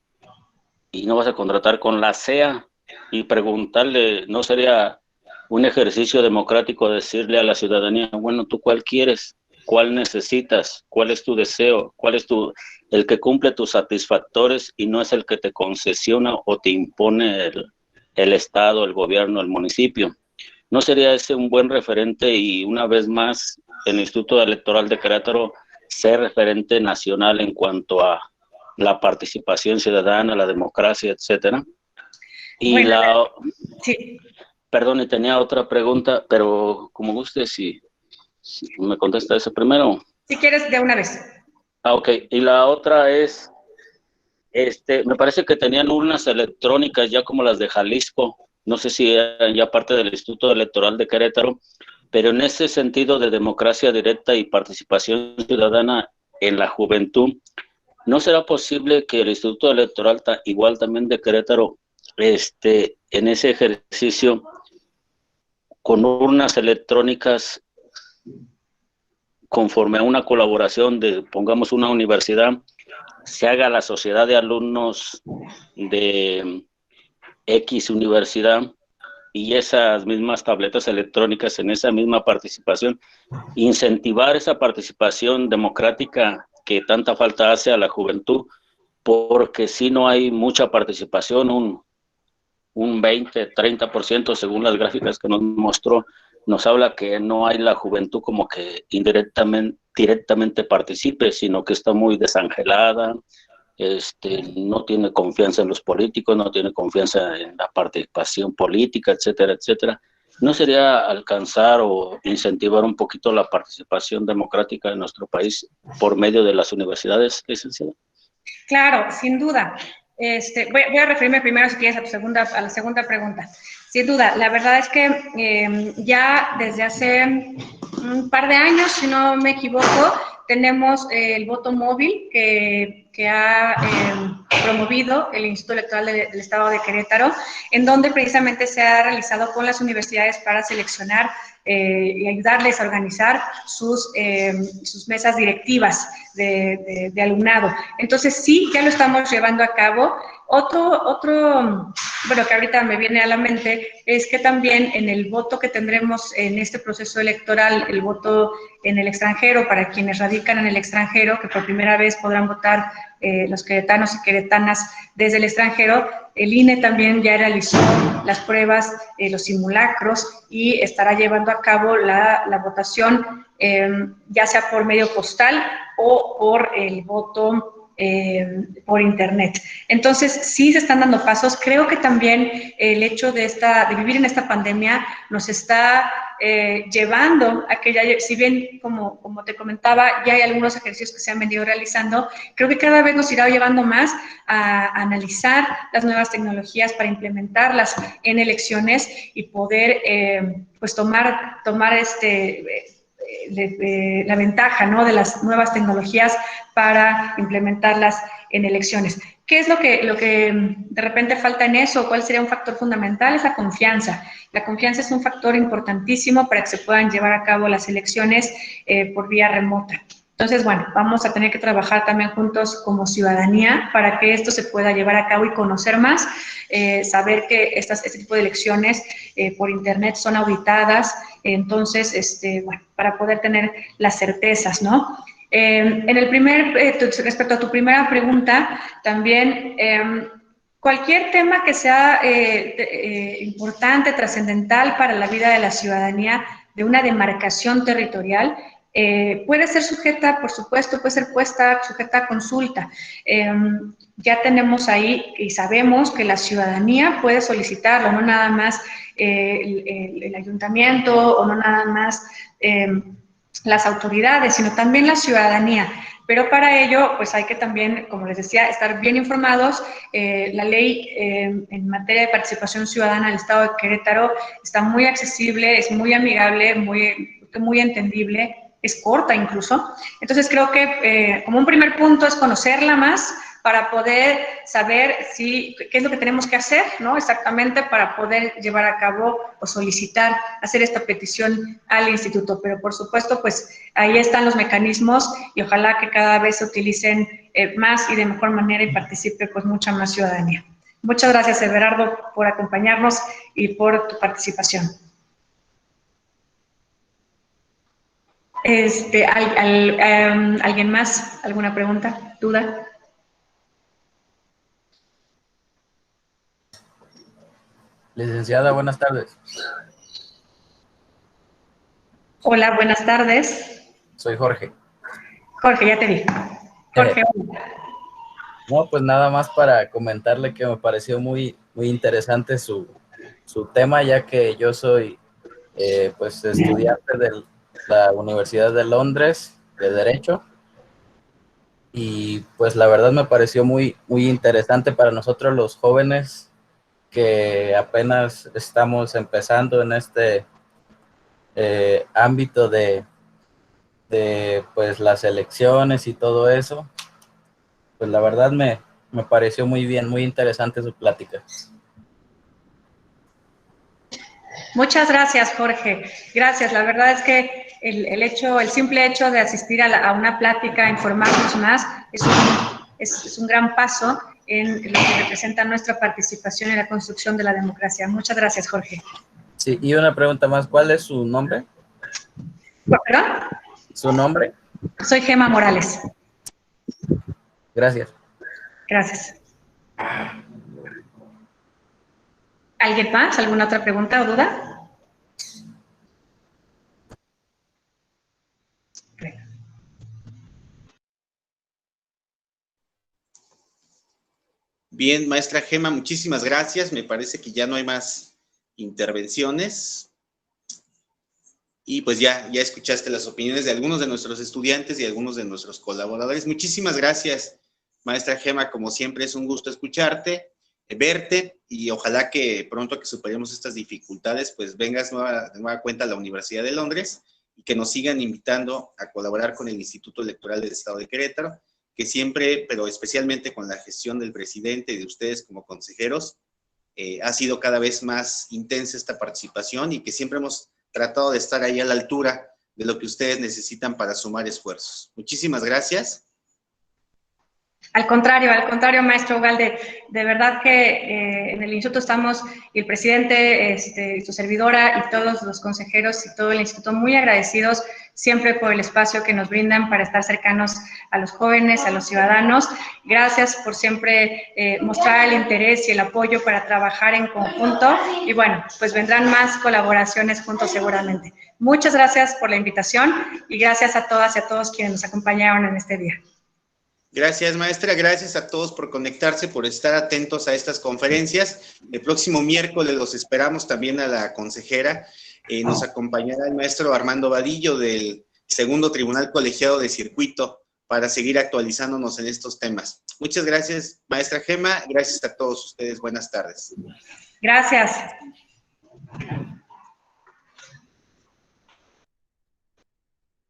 G: y no vas a contratar con la CEA? Y preguntarle, ¿no sería un ejercicio democrático decirle a la ciudadanía, bueno, ¿tú cuál quieres? ¿Cuál necesitas? ¿Cuál es tu deseo? ¿Cuál es el que cumple tus satisfactores y no es el que te concesiona o te impone el Estado, el gobierno, el municipio? ¿No sería ese un buen referente y una vez más el Instituto Electoral de Querétaro ser referente nacional en cuanto a la participación ciudadana, la democracia, etcétera? Y
B: bueno, sí.
G: Perdón, y tenía otra pregunta, pero como guste, si me contesta eso primero.
B: Si quieres, de una vez.
G: Ok. Y la otra es, me parece que tenían urnas electrónicas ya como las de Jalisco, no sé si eran ya parte del Instituto Electoral de Querétaro, pero en ese sentido de democracia directa y participación ciudadana en la juventud, ¿no será posible que el Instituto Electoral, igual también de Querétaro, en ese ejercicio, con urnas electrónicas, conforme a una colaboración de, pongamos, una universidad, se haga la sociedad de alumnos de X universidad y esas mismas tabletas electrónicas en esa misma participación, incentivar esa participación democrática que tanta falta hace a la juventud, porque si no hay mucha participación, un 20, 30% según las gráficas que nos mostró, nos habla que no hay la juventud como que directamente participe, sino que está muy desangelada, no tiene confianza en los políticos, no tiene confianza en la participación política, etcétera, etcétera. ¿No sería alcanzar o incentivar un poquito la participación democrática en nuestro país por medio de las universidades, licenciada?
B: Claro, sin duda. Voy a referirme primero, si quieres, a la segunda pregunta. Sin duda, la verdad es que ya desde hace un par de años, si no me equivoco, tenemos el voto móvil que ha promovido el Instituto Electoral del Estado de Querétaro, en donde precisamente se ha realizado con las universidades para seleccionar y ayudarles a organizar sus mesas directivas de alumnado. Entonces, sí, ya lo estamos llevando a cabo. Bueno, que ahorita me viene a la mente, es que también en el voto que tendremos en este proceso electoral, el voto en el extranjero, para quienes radican en el extranjero, que por primera vez podrán votar los queretanos y queretanas desde el extranjero, el INE también ya realizó las pruebas, los simulacros, y estará llevando a cabo la votación, ya sea por medio postal o por el voto por internet. Entonces, sí se están dando pasos. Creo que también el hecho de vivir en esta pandemia nos está llevando a que ya, si bien, como te comentaba, ya hay algunos ejercicios que se han venido realizando, creo que cada vez nos irá llevando más a analizar las nuevas tecnologías para implementarlas en elecciones y poder, pues, tomar la ventaja, ¿no?, de las nuevas tecnologías para implementarlas en elecciones. ¿Qué es lo que de repente falta en eso? ¿Cuál sería un factor fundamental? Es la confianza. La confianza es un factor importantísimo para que se puedan llevar a cabo las elecciones por vía remota. Entonces, bueno, vamos a tener que trabajar también juntos como ciudadanía para que esto se pueda llevar a cabo y conocer más, saber que este tipo de elecciones por internet son auditadas, entonces, bueno, para poder tener las certezas, ¿no? Respecto a tu primera pregunta, también cualquier tema que sea importante, trascendental para la vida de la ciudadanía de una demarcación territorial, puede ser sujeta, por supuesto, puede ser sujeta a consulta. Ya tenemos ahí y sabemos que la ciudadanía puede solicitarlo, no nada más el ayuntamiento o no nada más las autoridades, sino también la ciudadanía. Pero para ello, pues hay que también, como les decía, estar bien informados. La ley en materia de participación ciudadana del Estado de Querétaro está muy accesible, es muy amigable, muy entendible, es corta incluso. Entonces creo que como un primer punto es conocerla más para poder saber qué es lo que tenemos que hacer, ¿no? Exactamente para poder llevar a cabo o solicitar, hacer esta petición al instituto. Pero por supuesto, pues ahí están los mecanismos y ojalá que cada vez se utilicen más y de mejor manera y participe pues mucha más ciudadanía. Muchas gracias, Everardo, por acompañarnos y por tu participación. ¿Alguien más? ¿Alguna pregunta? ¿Duda?
H: Licenciada, buenas tardes.
B: Hola, buenas tardes.
H: Soy Jorge.
B: Jorge, ya te vi. Jorge.
H: No, pues nada más para comentarle que me pareció muy interesante su tema, ya que yo soy pues estudiante de la Universidad de Londres de Derecho, y pues la verdad me pareció muy interesante para nosotros los jóvenes que apenas estamos empezando en este ámbito de pues las elecciones y todo eso. Pues la verdad me pareció muy bien, muy interesante su plática.
B: Muchas gracias, Jorge. Gracias. La verdad es que el simple hecho de asistir a una plática, informarnos más, es un gran paso en lo que representa nuestra participación en la construcción de la democracia. Muchas gracias, Jorge.
H: Sí, y una pregunta más, ¿cuál es su nombre?
B: ¿Perdón?
H: ¿Su nombre?
B: Soy Gema Morales.
H: Gracias.
B: Gracias. ¿Alguien más? ¿Alguna otra pregunta o duda?
A: Bien, maestra Gema, muchísimas gracias. Me parece que ya no hay más intervenciones. Y pues ya escuchaste las opiniones de algunos de nuestros estudiantes y algunos de nuestros colaboradores. Muchísimas gracias, maestra Gema. Como siempre, es un gusto escucharte, verte, y ojalá que pronto que superemos estas dificultades, pues vengas de nueva cuenta a la Universidad de Londres y que nos sigan invitando a colaborar con el Instituto Electoral del Estado de Querétaro, que siempre, pero especialmente con la gestión del presidente y de ustedes como consejeros, ha sido cada vez más intensa esta participación y que siempre hemos tratado de estar ahí a la altura de lo que ustedes necesitan para sumar esfuerzos. Muchísimas gracias.
B: Al contrario, maestro Ugalde, de verdad que en el instituto estamos, y el presidente, su servidora y todos los consejeros y todo el instituto muy agradecidos siempre por el espacio que nos brindan para estar cercanos a los jóvenes, a los ciudadanos. Gracias por siempre mostrar el interés y el apoyo para trabajar en conjunto, y bueno, pues vendrán más colaboraciones juntos seguramente. Muchas gracias por la invitación y gracias a todas y a todos quienes nos acompañaron en este día.
A: Gracias, maestra. Gracias a todos por conectarse, por estar atentos a estas conferencias. El próximo miércoles los esperamos también a la consejera. Nos acompañará el maestro Armando Vadillo del Segundo Tribunal Colegiado de Circuito para seguir actualizándonos en estos temas. Muchas gracias, maestra Gema. Gracias a todos ustedes. Buenas tardes.
B: Gracias.